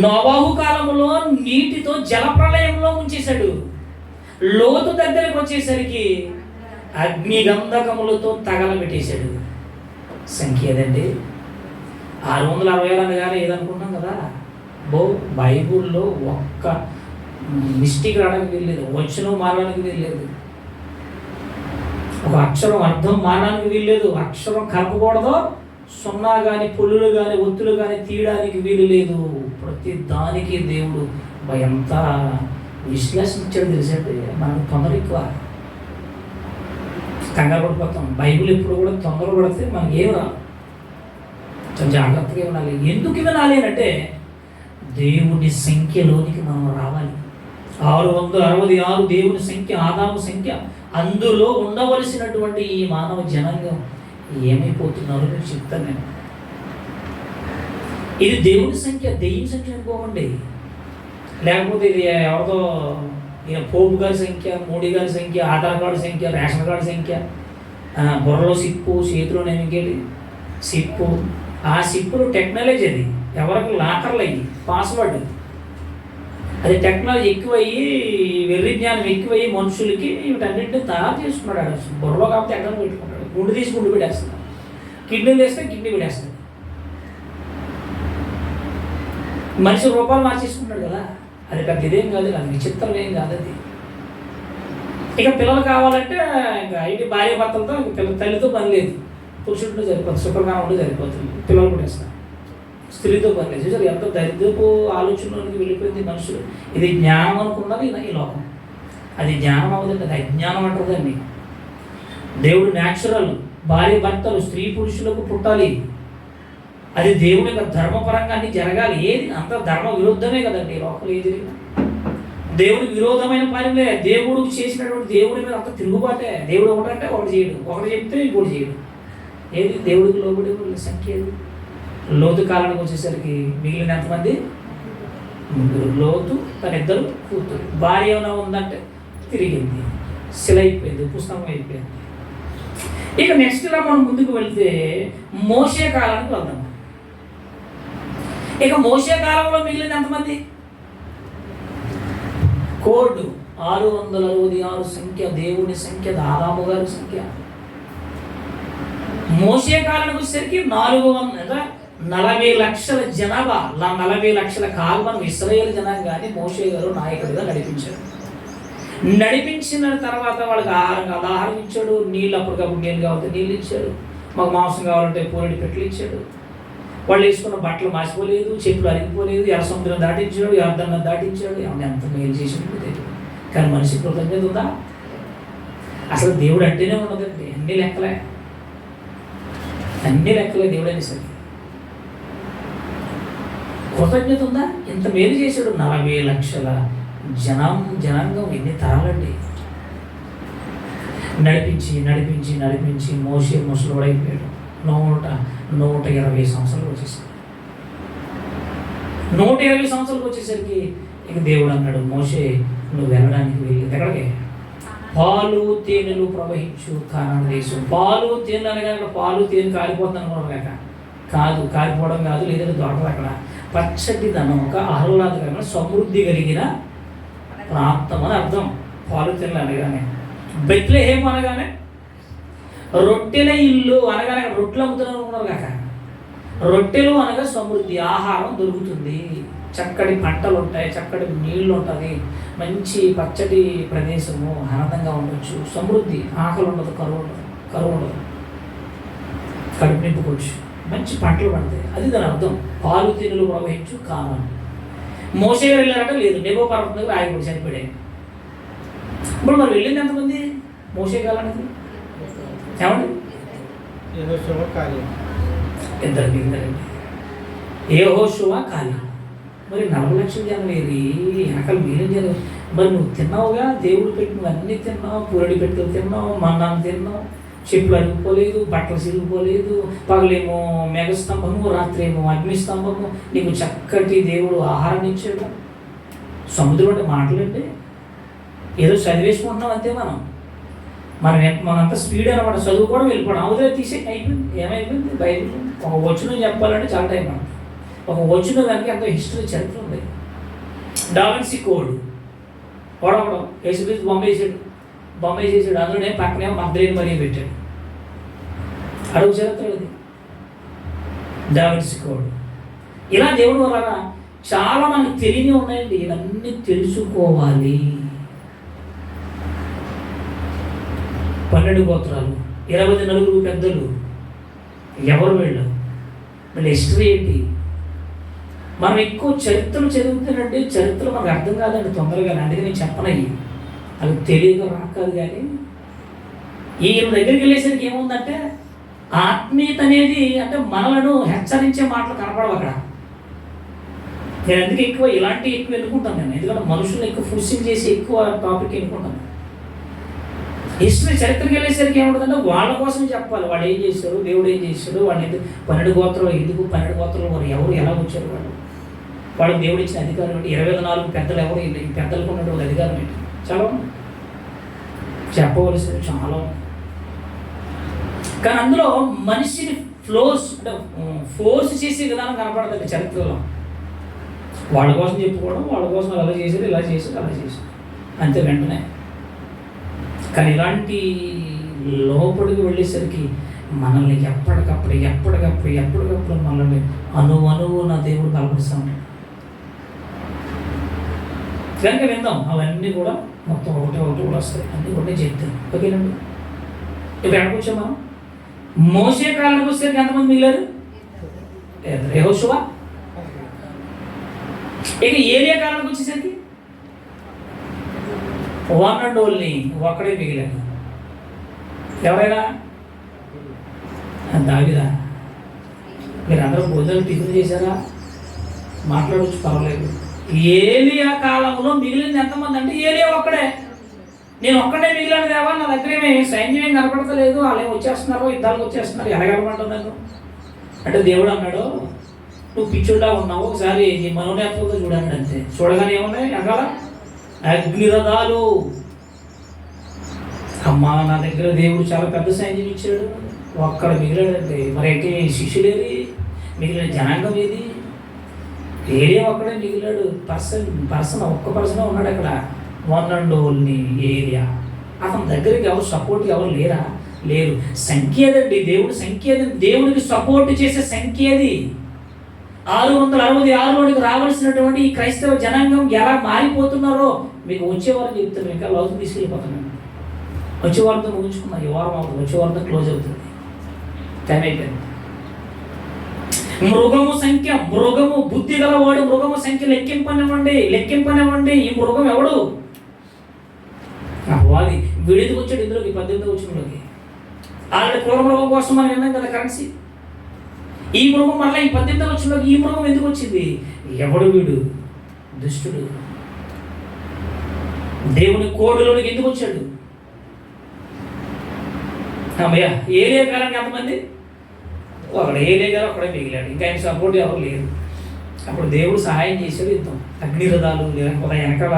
నోవాహు కాలంలో నీటితో జలప్రలయంలో ఉంచేశాడు. లోతు దగ్గరకు వచ్చేసరికి అగ్ని గంధకములతో తగలబెట్టేశాడు. సంఖ్య ఏదండి? 666 అనగానే ఏదనుకున్నాం కదా. బైబుల్లో ఒక్క మిస్టేక్ రావడానికి వీల్లేదు, వచనం మారడానికి వీల్లేదు, ఒక అక్షరం అర్థం మారడానికి వీల్లేదు, అక్షరం కలపకూడదు, 0 కానీ పుల్లులు కానీ ఒత్తులు కానీ తీయడానికి వీలు లేదు. ప్రతి దానికి దేవుడు ఎంత విశ్లేషించాడు తెలిసండి. మనకు తొందర ఎక్కువ, కంగారు పడిపోతాం. బైబిల్ ఎప్పుడు కూడా తొందర పడితే మనకి ఏం రాదు. చాలా జాగ్రత్తగా వినాలి. ఎందుకు వినాలి అంటే దేవుని సంఖ్యలోనికి మనం రావాలి. 666 దేవుని సంఖ్య, ఆదాము సంఖ్య. అందులో ఉండవలసినటువంటి ఈ మానవ జనాంగం ఏమైపోతున్నారో నేను చెప్తాను. నేను ఇది దేవుని సంఖ్య, దెయ్యం సంఖ్య అనుకోమండి. లేకపోతే ఇది ఎవరితో పోపు గారి సంఖ్య, మోడీ గారి సంఖ్య, ఆధార్ కార్డు సంఖ్య, రేషన్ కార్డు సంఖ్య, బుర్రలో సిప్పు, చేతిలోనేమి ఇంకేంటి సిప్పు. ఆ సిప్పులు టెక్నాలజీ, అది ఎవరికి లాకర్లు అయ్యి పాస్వర్డ్. అది టెక్నాలజీ ఎక్కువయ్యి, వెర్రి జ్ఞానం ఎక్కువయ్యి మనుషులకి వీటన్నింటినీ తయారు చేసుకున్నాడు. బుర్రలో కాబట్టి ఎక్కడ పెట్టుకుంటాడు. గుండు తీసి గుండు పెట్టేస్తున్నాడు, కిడ్నీలు వేస్తే కిడ్నీ పెట్టేస్తాడు. మనిషి రూపాలు మార్చేసుకుంటాడు కదా. అది పెద్ద ఇదేం కాదు, అది విచిత్రం ఏం కాదు అది. ఇక పిల్లలు కావాలంటే ఇంకా ఇంటి భార్య భర్తలతో, ఇంక తల్లితో పని లేదు, పురుషుడితో సరిపోతుంది, శుక్రకాలం ఉంటే సరిపోతుంది. పిల్లలు కూడా ఇస్తారు, స్త్రీతో పని లేదు. చూసారు ఎంత దరిద్రపు ఆలోచనలోకి వెళ్ళిపోయింది మనుషులు. ఇది జ్ఞానం అనుకున్నది ఈ లోకం. అది జ్ఞానం అవ్వదండి, అది అజ్ఞానం అంటుందండి. దేవుడు న్యాచురల్, భార్య భర్తలు స్త్రీ పురుషులకు పుట్టాలి. అది దేవుని యొక్క ధర్మపరంగా అన్ని జరగాలి. ఏది అంత ధర్మ విరుద్ధమే కదండి లోపల ఏది జరిగినా. దేవుడికి విరోధమైన పనిలే. దేవుడు చేసినటువంటి దేవుడి మీద అంత తిరుగుబాటే. దేవుడు ఒకటంటే ఒకటి చేయడు, ఒకటి చెప్తే ఇంకోటి చేయడు. ఏది దేవుడికి లోబడి సంఖ్య ఏది? లోతు కాలానికి వచ్చేసరికి మిగిలిన ఎంతమంది? 3. లోతు తన 2 కూతురు. భార్య ఏమైనా ఉందంటే తిరిగింది, శిల అయిపోయింది, పుస్తకం అయిపోయింది. ఇక నెక్స్ట్ ఇలా మనం ముందుకు వెళ్తే మోషే కాలానికి వెళ్దాం. ఇక మోషే కాలంలో మిగిలిన ఎంతమంది? కోడ్ 666 సంఖ్య, దేవుని సంఖ్య, ఆదాము గారి సంఖ్య. మోషే కాలానికి వచ్చేసరికి 40 లక్షల జనాభా, 40 లక్షల కాల్మను ఇశ్రాయేలు జనాంగాన్ని మోషే గారు నాయకుడిగా నడిపించారు. నడిపించిన తర్వాత వాళ్ళకి ఆహారం ఇచ్చాడు, నీళ్ళు అప్పటికప్పుడు నీళ్ళు కావాలంటే నీళ్ళు ఇచ్చాడు, మాకు మాంసం కావాలంటే పూరెడి పెట్టలు ఇచ్చాడు. వాళ్ళు వేసుకున్న బట్టలు మాసిపోలేదు, చెప్పులు అరిగిపోలేదు, ఎర్ర సముద్రం దాటించాడు, యర్దన్ దాటించాడు. ఏమన్నా ఎంత మేలు చేసినట్టు తెలియదు. కానీ మనిషి కృతజ్ఞత ఉందా? అసలు దేవుడు అంటేనే ఉండదండి. అన్ని లెక్కలే దేవుడు అని సరే. కృతజ్ఞత ఉందా? ఇంత మేలు చేశాడు. 40 లక్షల జనాంగం ఎన్ని తరాలండి. నడిపించి నడిపించి నడిపించి మోసే ముసలోడైపోయాడు. 120 సంవత్సరాలు వచ్చేసాడు. 120 సంవత్సరాలకు వచ్చేసరికి ఇక దేవుడు అన్నాడు, మోసే నువ్వు వెళ్ళడానికి వెళ్ళి ఎక్కడికి? పాలు తేనెలు ప్రవహించు కానాను దేశం. పాలు తేనెలు అనగా పాలు తేనె కాలిపోతుంది అనుకున్నాం కాక, కాదు, కాలిపోవడం కాదు, లేదంటే దొరకదు. అక్కడ పచ్చటి ధనం, ఒక ఆహ్లాదకరమైన సమృద్ధి కలిగిన ప్రాంతం అని అర్థం. పాలు తేనెలు అనగానే, బెత్లెహేము అనగానే రొట్టెల ఇల్లు అనగానే రొట్టెలు అమ్ముతున్నారు అనుకున్నారు కాక. రొట్టెలు అనగా సమృద్ధి, ఆహారం దొరుకుతుంది, చక్కటి పంటలు ఉంటాయి, చక్కటి నీళ్ళు ఉంటుంది, మంచి పచ్చటి ప్రదేశము, ఆనందంగా ఉండొచ్చు, సమృద్ధి, ఆకలి ఉండదు, కరువు ఉండదు, కడుపు నింపుకోవచ్చు, మంచి పంటలు పడతాయి. అది దాని అర్థం. పాలు తేనెలు ప్రవహించు కానాను. మోసే వెళ్ళారంటే లేదు, నెబో పర్వతం దగ్గర ఆగిపోయి చనిపోయాడు. ఇప్పుడు మరి వెళ్ళింది ఎంతమంది మోసే కాలానికి? ఏమండి? ఇద్దరండి. యెహోషువ కాలేబు. మరి 40 లక్షల జనం ఏది? వెనకాల మీరేం జనం? మరి నువ్వు తిన్నావుగా, దేవుడు పెట్టినవి అన్నీ తిన్నావు, పూరడి పెట్టలు తిన్నావు, మన్నాను తిన్నావు, చెప్పులు అరిగిపోలేదు, బట్టలు సిరిగిపోలేదు, పగలేమో మేఘస్తంభము, రాత్రి ఏమో అగ్నిస్తంభము, నీకు చక్కటి దేవుడు ఆహారం ఇచ్చాడు. సముద్రం అంటే మాటలండి, ఏదో చదివేసుకుంటున్నాం అంతే. మనంతా స్పీడ్ అనమాట, చదువుకోవడం వెళ్ళిపోవడం, అవుదే తీసే అయిపోయింది. ఏమైపోయింది? బైబిల్ ఒక వచనం చెప్పాలంటే చాలా టైం పడుతుంది. ఒక వచనం దానికి ఎంతో హిస్టరీ, చరిత్ర ఉంది. డావిన్సీ కోడ్ వాడవడం, యేసుక్రీస్తు బొమ్మ వేసేసాడు, అందులోనే పక్కనే మగ్దలేని మరీ పెట్టాడు. అడుగు చరిత్ర అది డావిన్సీ కోడ్. ఇలా దేవుడు వల్ల చాలా మనకు తెలియని ఉన్నాయండి. ఇవన్నీ తెలుసుకోవాలి. 12 గోత్రాలు, 24 పెద్దలు, ఎవరు వీళ్ళు? వీళ్ళ హిస్టరీ ఏంటి? మనం ఎక్కువ చరిత్రలు చదువుతున్నట్టు చరిత్ర మనకు అర్థం కాదండి తొందరగా. అందుకే నేను చెప్పనయ్యి, అది తెలియక రాకాదు. కానీ ఈయన దగ్గరికి వెళ్ళేసరికి ఏముందంటే ఆత్మీయత అనేది, అంటే మనలను హెచ్చరించే మాటలు కనపడవు అక్కడ. నేను అందుకే ఎక్కువ ఇలాంటివి ఎక్కువ ఎన్నుకుంటాను నేను, ఎందుకంటే మనుషులు ఎక్కువ ఫోర్సింగ్ చేసి ఎక్కువ టాపిక్ ఎన్నుకుంటాను. హిస్టరీ చరిత్రకి వెళ్ళేసరికి ఏముంటుందంటే వాళ్ళ కోసం చెప్పాలి, వాళ్ళు ఏం చేశారు, దేవుడు ఏం చేశాడు, వాళ్ళు ఎందుకు 12 గోత్రాలు, ఎందుకు 12 గోత్రాలు, వారు ఎవరు, ఎలా వచ్చారు, వాళ్ళకి దేవుడు ఇచ్చిన అధికారం ఏంటి, 24 పెద్దలు ఎవరు, ఈ పెద్దలకు ఉన్నటువంటి అధికారం ఏంటి, చాలా చెప్పవలసింది చాలా. కానీ అందులో మనిషిని ఫోర్స్ చేసే విధానం కనపడదండి చరిత్రలో. వాళ్ళ కోసం చెప్పుకోవడం, వాళ్ళ కోసం అలా చేశారు, ఇలా చేశారు, అలా చేశారు అంతే వెంటనే. కానీ ఇలాంటి లోపలికి వెళ్ళేసరికి మనల్ని ఎప్పటికప్పుడు మనల్ని అణువు నా దేవుడు బలపరుస్తూ ఉంటాడు. కనుక విందాం, అవన్నీ కూడా మొత్తం ఒకటి కూడా వస్తాయి, అన్నీ కూడా చెప్తాను. ఓకేనండి. ఇప్పుడు ఎక్కడికి వచ్చాం మనం? మోసే కాలానికి వచ్చేసరికి ఎంతమంది మిగిలారు? యెహోషువ. ఇక ఏలియా కాలానికి వచ్చేసరికి వన్ అండ్ ఓన్లీ ఒక్కడే మిగిలాడు. ఎవరైనా? దావీదా. మీరు అందరూ భోజనాలు టిఫిన్ చేశారా? మాట్లాడవచ్చు, పర్వాలేదు. ఏలియా కాలంలో మిగిలింది ఎంతమంది అంటే ఏలియా ఒక్కడే. నేను ఒక్కడే మిగిలాను దేవా, నా దగ్గర ఏమి సైన్యం ఏం కనపడతలేదు, వాళ్ళు ఏమి వచ్చేస్తున్నారు, యుద్ధాలకు వచ్చేస్తున్నారు, ఎలాగలమంటున్నాను అంటే దేవుడు అన్నాడు, నువ్వు పిచ్చుడులా ఉన్నావు, ఒకసారి నీ మనోనేత్రంతో చూడండి అంతే. చూడగానే ఏమన్నాయి? ఎగాల అగ్నిరథాలు. అమ్మా, నా దగ్గర దేవుడు చాలా పెద్ద సైన్యం ఇచ్చాడు, ఒక్కడ మిగిలాడంటే మరి అయితే శిష్యులేది, మిగిలిన జనాంగం ఏది? ఏరియా ఒక్కడే మిగిలాడు. ఒక్క పర్సన్ ఉన్నాడు అక్కడ, వన్ అండ్ ఓన్లీ ఏరియా. అతని దగ్గరికి ఎవరు సపోర్ట్ ఎవరు లేరు. సంఖ్య ఏదండి, దేవుడి సంఖ్య ఏదండి, దేవుడికి సపోర్ట్ చేసే సంఖ్య ఏది? 666లోనికి రావాల్సినటువంటి ఈ క్రైస్తవ జనాంగం ఎలా మారిపోతున్నారో మీకు వచ్చేవారం చెప్తాను. ఇంకా లోతుకు తీసుకెళ్ళిపోతున్నాను. వచ్చేవారంతో ముగించుకున్నా, ఈ వారం అవుతుంది, వచ్చేవారంతో క్లోజ్ అవుతుంది, టైం అయిపోయింది. మృగము బుద్ధి గలవాడు మృగము సంఖ్య లెక్కింపనివ్వండి. ఈ మృగం ఎవడు? వాది వీడికి వచ్చాడు ఇందులోకి, 18వ వచనంలోకి. ఆల్రెడీ క్రూర మృగం కోసం మనం విన్నాం కదా కరెన్సీ. ఈ మృగం మళ్ళీ ఈ 18వ వచనంలోకి ఈ మృగం ఎందుకు వచ్చింది? ఎవడు వీడు? దుష్టుడు. దేవుని కోడులోనికి ఎందుకు వచ్చాడు? అమ్మయ్య ఏలియా కాలానికి ఎంతమంది? ఒకడు ఏలియా గారు ఒకడే మిగిలాడు, ఇంకా ఆయన సపోర్ట్ ఎవరు లేరు. అప్పుడు దేవుడు సహాయం చేశాడు. యుద్ధం అగ్నిరథాలు లేకపోతే వెనకాల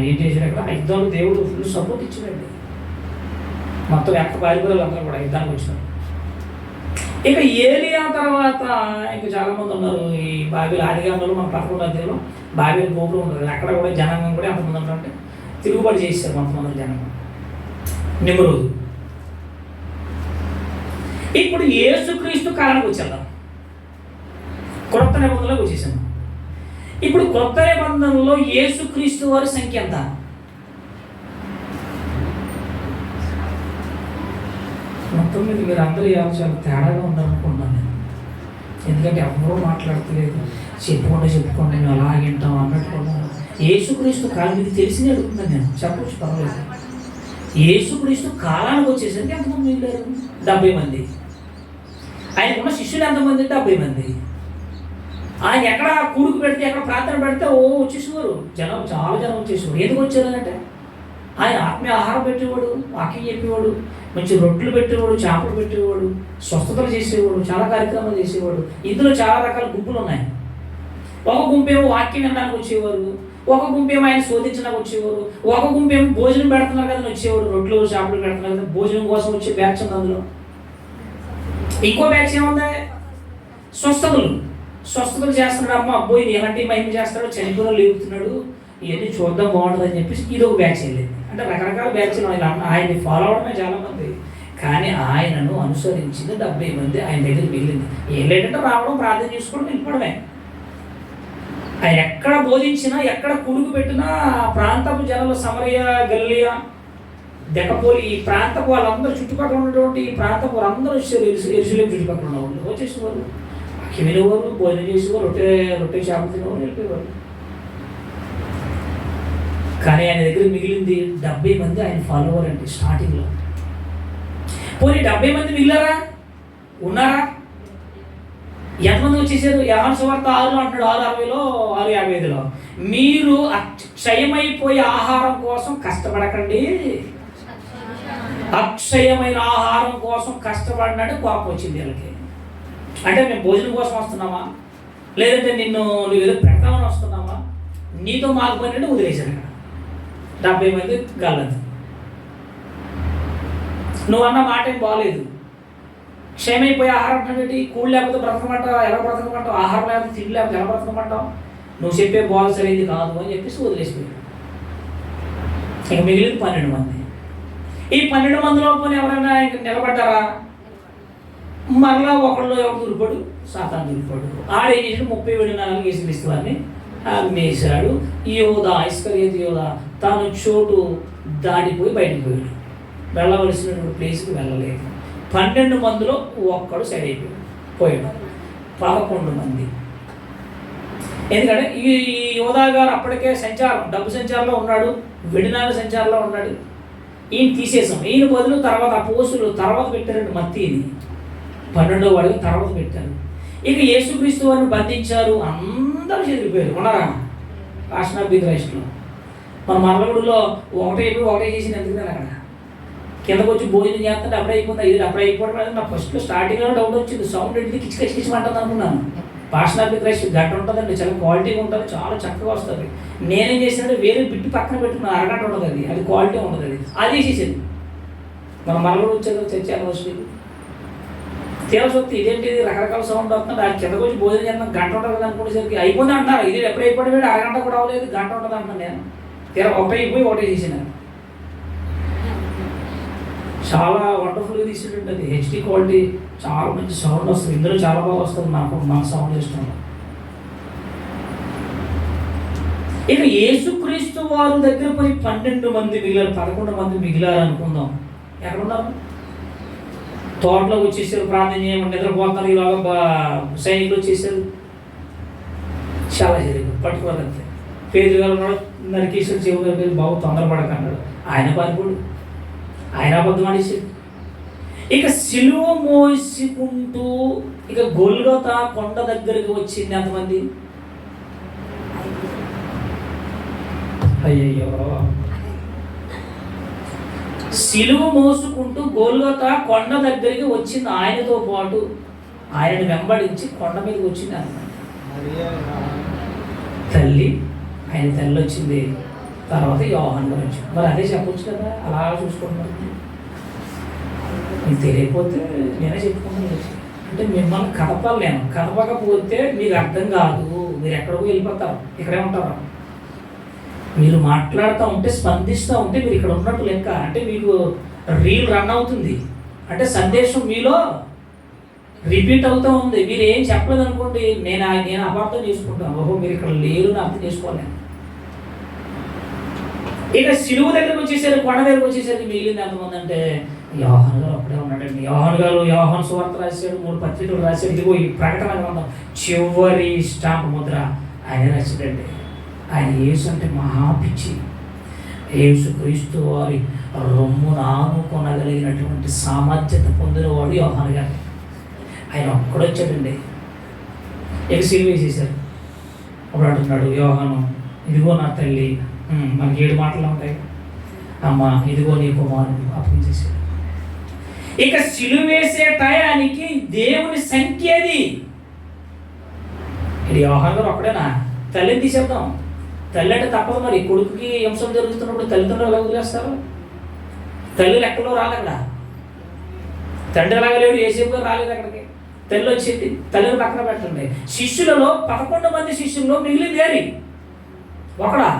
ఏం చేశాడు అక్కడ యుద్ధంలో దేవుడు ఫుల్ సపోర్ట్ ఇచ్చాడండి. మొత్తం వెనక పారిపోయారు అందరూ కూడా యుద్ధానికి వచ్చినారు. ఇక ఏలియా తర్వాత ఇంకా చాలామంది ఉన్నారు. ఈ బాబిల్ ఆదిగాంలో మన 11వ అధ్యాయంలో బాబిల్ గోపురం ఉంటుంది, అక్కడ కూడా జనాంగం కూడా ఎంతమంది ఉంటారంటే తిరుగుబాటు చేశారు కొంతమంది జనాంగం. నిమ్రోదు. ఇప్పుడు యేసుక్రీస్తు కాలానికి వచ్చేద్దాం. క్రొత్త నిబంధనలోకి వచ్చేసాము. ఇప్పుడు క్రొత్త నిబంధనలో యేసుక్రీస్తు వారి సంఖ్య ఎంత? మొత్తం మీద మీరు అందరూ చాలా తేడాగా ఉండాలనుకుంటున్నాను నేను. ఎందుకంటే ఎవరూ మాట్లాడతలేదు, చెప్పుకోండి మేము అలా వింటాం అన్నట్టుకున్నాను. యేసుక్రీస్తు కాలం మీకు తెలిసిందే అడుగుతున్నాను నేను, చెప్పచ్చు పర్వాలేదు. యేసుక్రీస్తు కాలానికి వచ్చేసరికి ఎంతమంది మిగిలారు? 70 మంది. ఆయనకున్న శిష్యులు ఎంతమంది? 70 మంది. ఆయన ఎక్కడ కూడుకు పెడితే ఎక్కడ ప్రార్థన పెడితే వచ్చేసేవారు జనం, చాలా జనం వచ్చేసేవారు. ఎందుకు వచ్చారు అంటే ఆయన ఆత్మీయ ఆహారం పెట్టేవాడు, వాక్యం చెప్పేవాడు, మంచి రొట్టెలు పెట్టేవాడు, చేపలు పెట్టేవాడు, స్వస్థతలు చేసేవాడు, చాలా కార్యక్రమాలు చేసేవాడు. ఇందులో చాలా రకాల గుంపులు ఉన్నాయి. ఒక గుంపేమో వాక్యం వినడానికి వచ్చేవారు, ఒక గుంపేమో ఆయన శోధించడానికి వచ్చేవారు, ఒక గుంపేమో భోజనం పెడుతున్నారు కదా వచ్చేవాడు, రొట్టెలు చేపలు పెడుతున్నారు కదా భోజనం కోసం వచ్చే బ్యాచ్ ఉంది అందులో. ఇంకో బ్యాచ్ ఏముంది? స్వస్థతలు చేస్తున్నాడు. అమ్మ అబ్బోయి ఎలాంటి మహిమ చేస్తాడో, చనిపోయిన లేపుతున్నాడు, ఇవన్నీ చూద్దాం బాగుంటుంది అని చెప్పేసి ఇది ఒక బ్యాచ్ వెళ్ళింది. అంటే రకరకాల బ్యాచ్లు ఆయన్ని ఫాలో అవడమే చాలామంది, కానీ ఆయనను అనుసరించింది 70 మంది. ఆయన దగ్గర మిగిలింది ఏం లేదంటే రావడం, ప్రార్థన చేసుకోవడం, వెళ్ళిపోవడమే. ఆయన ఎక్కడ బోధించినా, ఎక్కడ కుడుకు పెట్టినా ప్రాంతపు జనాలు సమరయ, గలిలయ, దెకపోలి ఈ ప్రాంతపు వాళ్ళందరూ చుట్టుపక్కల ఉన్నటువంటి ఈ ప్రాంతపు వాళ్ళందరూ వచ్చారు. యెరూషలేము చుట్టుపక్కల ఉన్న వాళ్ళు వచ్చేసేవారు, వినేవారు, భోజనం చేసేవారు, రొట్టె చేపలు తినేవారు, వెళ్ళిపోయేవారు. కానీ ఆయన దగ్గర మిగిలింది 70 మంది ఆయన ఫాలోవర్ అండి స్టార్టింగ్లో. పోనీ 70 మంది మిగిలారా? ఉన్నారా? ఎంతమంది వచ్చేసారు? యోహాను సువార్త 6 అంటున్నాడు, 6:60లో 6:55లో మీరు అక్షయమైపోయే ఆహారం కోసం కష్టపడకండి, అక్షయమైన ఆహారం కోసం కష్టపడినట్టు కోపం వచ్చింది వీళ్ళకి. అంటే మేము భోజనం కోసం వస్తున్నామా, లేదంటే నువ్వు ఏదో పెడతామని వస్తున్నామా, నీతో మాకు పని వదిలేశారు. అక్కడ 70 మంది గల్లదు. నువ్వు అన్న మాట ఏం బాగలేదు. క్షయమైపోయే ఆహారం అంటే కూడు లేకపోతే బ్రతకమంటావు, ఎలా బ్రతకమంటావు, ఆహారం లేకపోతే తిండి లేకపోతే ఎలా బ్రతకమంటావు, నువ్వు చెప్పే బాగా సరైనది కాదు అని చెప్పేసి వదిలేసిపోయాడు. ఇక మిగిలింది 12 మంది. ఈ 12 మందిలో పోనీ ఎవరైనా ఇంక నిలబడ్డారా? మరలా ఒకళ్ళు ఎవరు దూరిపోడు, సాతాను దూరిపోడు. ఆడేం చేసాడు? 30 నాలుగు యేసుక్రీస్తు వారిని అమ్మేశాడు. యోధా, ఇస్కరియోతు యోధా తాను చోటు దాటిపోయి బయటకు పోయాడు. వెళ్ళవలసినటువంటి ప్లేస్కి వెళ్ళలేదు. 12 మందిలో ఒక్కడు సైడ్ పోయాడు. 11 మంది. ఎందుకంటే ఈ యోధా గారు అప్పటికే సంచారం, డబ్బు సంచారంలో ఉన్నాడు, వెడినాల సంచారంలో ఉన్నాడు. ఈయన తీసేసాం. ఈయన బదులు తర్వాత అపోస్తులు తర్వాత పెట్టారండి మత్తీని, 12వ వాడికి తర్వాత పెట్టారు. ఇక యేసుక్రీస్తు వారిని బంధించారు. అందరూ చెదిరిపోయారు. ఉన్నారా? పాషన్ ఆఫ్ ది క్రైస్ట్లో మన మరలగుడిలో ఒకటే చేసింది. ఎందుకంటే అక్కడ కిందకు వచ్చి భోజనం చేస్తుంటే అప్పుడే అయిపోతుంది, ఇది అప్పుడే అయిపోవడం. నాకు ఫస్ట్లో స్టార్టింగ్లో డౌట్ వచ్చింది, సౌండ్ ఏంటి కిచకిచ అంటుంది అనుకున్నాను. పాషన్ ఆఫ్ ది క్రైస్ట్ గంట ఉంటుందండి, చాలా క్వాలిటీగా ఉంటుంది, చాలా చక్కగా వస్తుంది. నేనేం చేసినట్టు వేరే బిట్టు పక్కన పెట్టుకున్న అరగంట ఉండదు, అది క్వాలిటీ ఉండదు. అది చేసేది మన మరలగుడు వచ్చేది చర్చ వస్తుంది. తేవసొత్తి ఇదేంటిది రకరకాల సౌండ్ వస్తుంది. అది కిందకు వచ్చి భోజనం చేస్తాం, గంట ఉంటుంది కదా అనుకునేసరికి అయిపోయింది అంటున్నారు. ఇది ఎప్పుడు అయిపోయి అరగంట కూడా అవ్వలేదు, గంట ఉంటుంది అంటున్నాను నేను. ఒకటే అయిపోయి ఒకటే చేసినాను. చాలా వండర్ఫుల్గా తీసేటండి. హెచ్డి క్వాలిటీ, చాలా మంచి సౌండ్ వస్తుంది. ఇందులో చాలా బాగా వస్తుంది మన సౌండ్ సిస్టమ్. ఇక యేసుక్రీస్తు వారి దగ్గర పోయి 12 మంది మిగిలారు, 11 మంది మిగిలారు అనుకుందాం. ఎక్కడున్నారు? తోటలోకి వచ్చేసారు, ప్రార్థన చేయమని నిద్రపోతున్నారు. ఇలాగ సైనికులు వచ్చేసారు. చాలా జరిగింది, పట్టుకోవాలంతే. పేరు గారు నరికేసాడు, చెవులు పేరు బాబు తొందరపడకన్నాడు. ఆయన పారిపోడు, ఆయన అబద్ధం ఆడేసాడు. ఇక సిలువ మోసుకుంటూ ఇక గొల్గొతా కొండ దగ్గరికి వచ్చింది ఎంతమంది? అయ్యయ్యో, సిలువ మోసుకుంటూ గోల్గొతా కొండ దగ్గరికి వచ్చింది. ఆయనతో పాటు ఆయనను వెంబడించి కొండ మీదకి వచ్చింది అన్నమాట తల్లి. ఆయన తల్లి వచ్చింది, తర్వాత యోహాను గారు వచ్చింది. మరి అదే చెప్పొచ్చు కదా, అలా చూసుకుంటున్నారు. మీకు తెలియకపోతే నేనే చెప్పుకున్నాను. అంటే మిమ్మల్ని కదపలేను, కదపకపోతే మీకు అర్థం కాదు, మీరు ఎక్కడికో వెళ్ళిపోతారు, ఇక్కడే ఉంటారు. మీరు మాట్లాడుతూ ఉంటే, స్పందిస్తూ ఉంటే మీరు ఇక్కడ ఉన్నట్టు లెక్క. అంటే మీకు రీల్ రన్ అవుతుంది, అంటే సందేశం మీలో రిపీట్ అవుతూ ఉంది. మీరు ఏం చెప్పలేదు అనుకోండి, నేను అపార్థం చేసుకుంటాను. ఓహో, మీరు ఇక్కడ లేరు అని అర్థం చేసుకోలేను. ఇక సిలువ దగ్గరకు వచ్చేసరికి, కొండ దగ్గరకు వచ్చేసరికి మిగిలింది ఎంతమంది అంటే యోహాను గారు అప్పుడే ఉన్నాడండి. యోహాను గారు యోహాను సువార్త రాశాడు, 3 పత్రికలు రాశాడు. ఇదిగో ఈ ప్రకటన గ్రంథం చివరి స్టాంప్ ముద్ర ఆయన రాశాడండి. ఆయన యేసు అంటే మహాపిచ్చి. యేసు క్రీస్తు వారి రొమ్మును ఆనుకొనగలిగినటువంటి సామర్థ్యత పొందినవాడు యోహాను గారు. ఆయన ఒక్కడొచ్చాడండి. ఇక సిలువ వేసేశారు. అప్పుడు అంటున్నాడు యోహాను, ఇదిగో నా తల్లి. మనకి 7 మాటలు ఉంటాయి. అమ్మ, ఇదిగో నీ కుమారుడు అప్పగించేసాడు. ఇక సిలువ వేసే టయానికి దేవుని సంఖ్య అది. ఇది యోహాను గారు ఒక్కడేనా? తల్లిని తీసేద్దాం. తల్లి అంటే తప్పదు మరి. కొడుకుకి హింస జరుగుతున్నప్పుడు తల్లిదండ్రులు ఎలా వదిలేస్తారు? తల్లి లెక్కలో రాలేక్కడ. తండ్రి ఎలాగ లేడు, ఏసేపు గారు రాలేదు అక్కడికి. తల్లి వచ్చింది. తల్లిని పక్కన పెట్టండి. శిష్యులలో 11 మంది శిష్యుల్లో మిగిలింది ఏరి ఒకడా?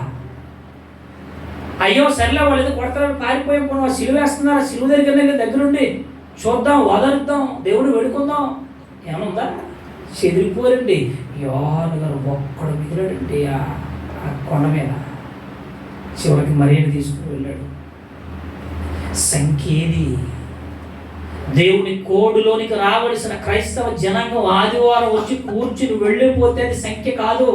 అయ్యో సర్లే, వాళ్ళు ఏదో కొడతారని పారిపోయాం, పోను వాళ్ళు సిలువ వేస్తున్నారు, సిలువ దగ్గరుండి చూద్దాం, వదలుద్దాం, దేవుడు వేడుకుందాం ఏమైనా ఉందా? చెదిరిపోరండి. యోహాను గారు ఒక్కడు మిగిలాడండి ఆ కొండ మీద. చివరికి మరియను తీసుకుని వెళ్ళాడు. సంఖ్య ఏది? దేవుని కోడులోనికి రావలసిన క్రైస్తవ జనాంగం ఆదివారం వచ్చి కూర్చుని వెళ్ళిపోతే అది సంఖ్య కాదు.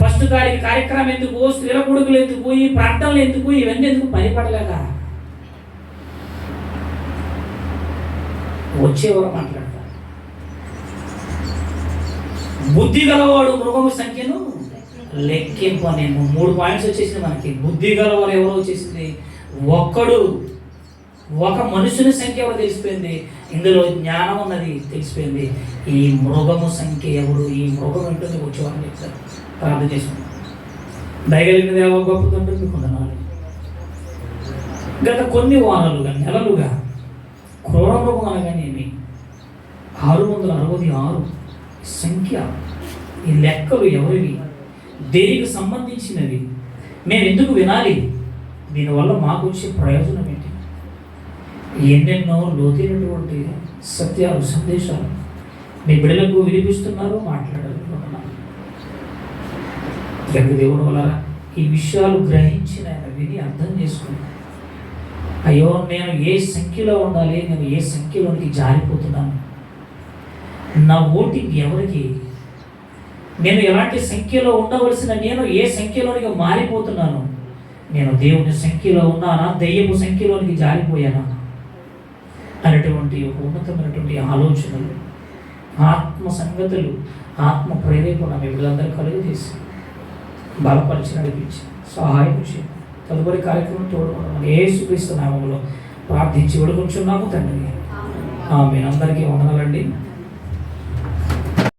ఫస్ట్ తారీఖు కార్యక్రమం ఎందుకు, స్త్రీల కొడుకులు ఎందుకు, ఈ ప్రాంతాలు ఎందుకు, ఇవన్నీ ఎందుకు? పనిపడలేక వచ్చేవారు మాట్లాడతారు. బుద్ధి గలవాడు మృగము సంఖ్యను లెక్కింపు అని 3 పాయింట్స్ వచ్చేసింది మనకి. బుద్ధి గలవాడు ఎవరో వచ్చేసింది, ఒక్కడు, ఒక మనుషుని సంఖ్య ఎవరు తెలిసిపోయింది, ఇందులో జ్ఞానం ఉన్నది తెలిసిపోయింది. ఈ మృగము సంఖ్య ఎవరు, ఈ మృగం ఏంటో వచ్చేవారని చెప్తారు. ప్రార్థన చేసుకుంటాం. దయగలిగిన దేవ గొప్ప తండ్రి మీకు వందనాలు. గత కొన్ని వారాలుగా, నెలలుగా క్రూర మృగం అనగానేమి 666 సంఖ్య. ఈ లెక్కలు ఎవరివి, దేనికి సంబంధించినవి, మేము ఎందుకు వినాలి, దీనివల్ల మాకు వచ్చే ప్రయోజనం ఏంటి? ఎన్నెన్నో లోతైనటువంటి సత్యాలు, సందేశాలు మీ బిడ్డలకు వినిపిస్తున్నారు, మాట్లాడాలనుకుంటున్నారు. దేవుడు వల్ల ఈ విషయాలు గ్రహించిన విని అర్థం చేసుకుని, అయ్యో నేను ఏ సంఖ్యలో ఉండాలి, నేను ఏ సంఖ్యలోనికి జారిపోతున్నాను, నా ఓటింగ్ ఎవరికి, నేను ఎలాంటి సంఖ్యలో ఉండవలసిన నేను ఏ సంఖ్యలోనికి మారిపోతున్నాను, నేను దేవుని సంఖ్యలో ఉన్నానా, దెయ్యపు సంఖ్యలోనికి జారిపోయానా అనేటువంటి ఒక ఉన్నతమైనటువంటి ఆలోచనలు, ఆత్మ సంగతులు, ఆత్మ ప్రేరేపణ మీ వీళ్ళందరూ కలుగు చేసి బలపరిచి నడిపించి సహాయం చేయండి. తదుపరి కార్యక్రమం తోడు యేసుక్రీస్తు నామములో ప్రార్థించి వేడుకొంచున్నాము తండ్రి. ఆమేన్. అందరికీ వందనాలండి.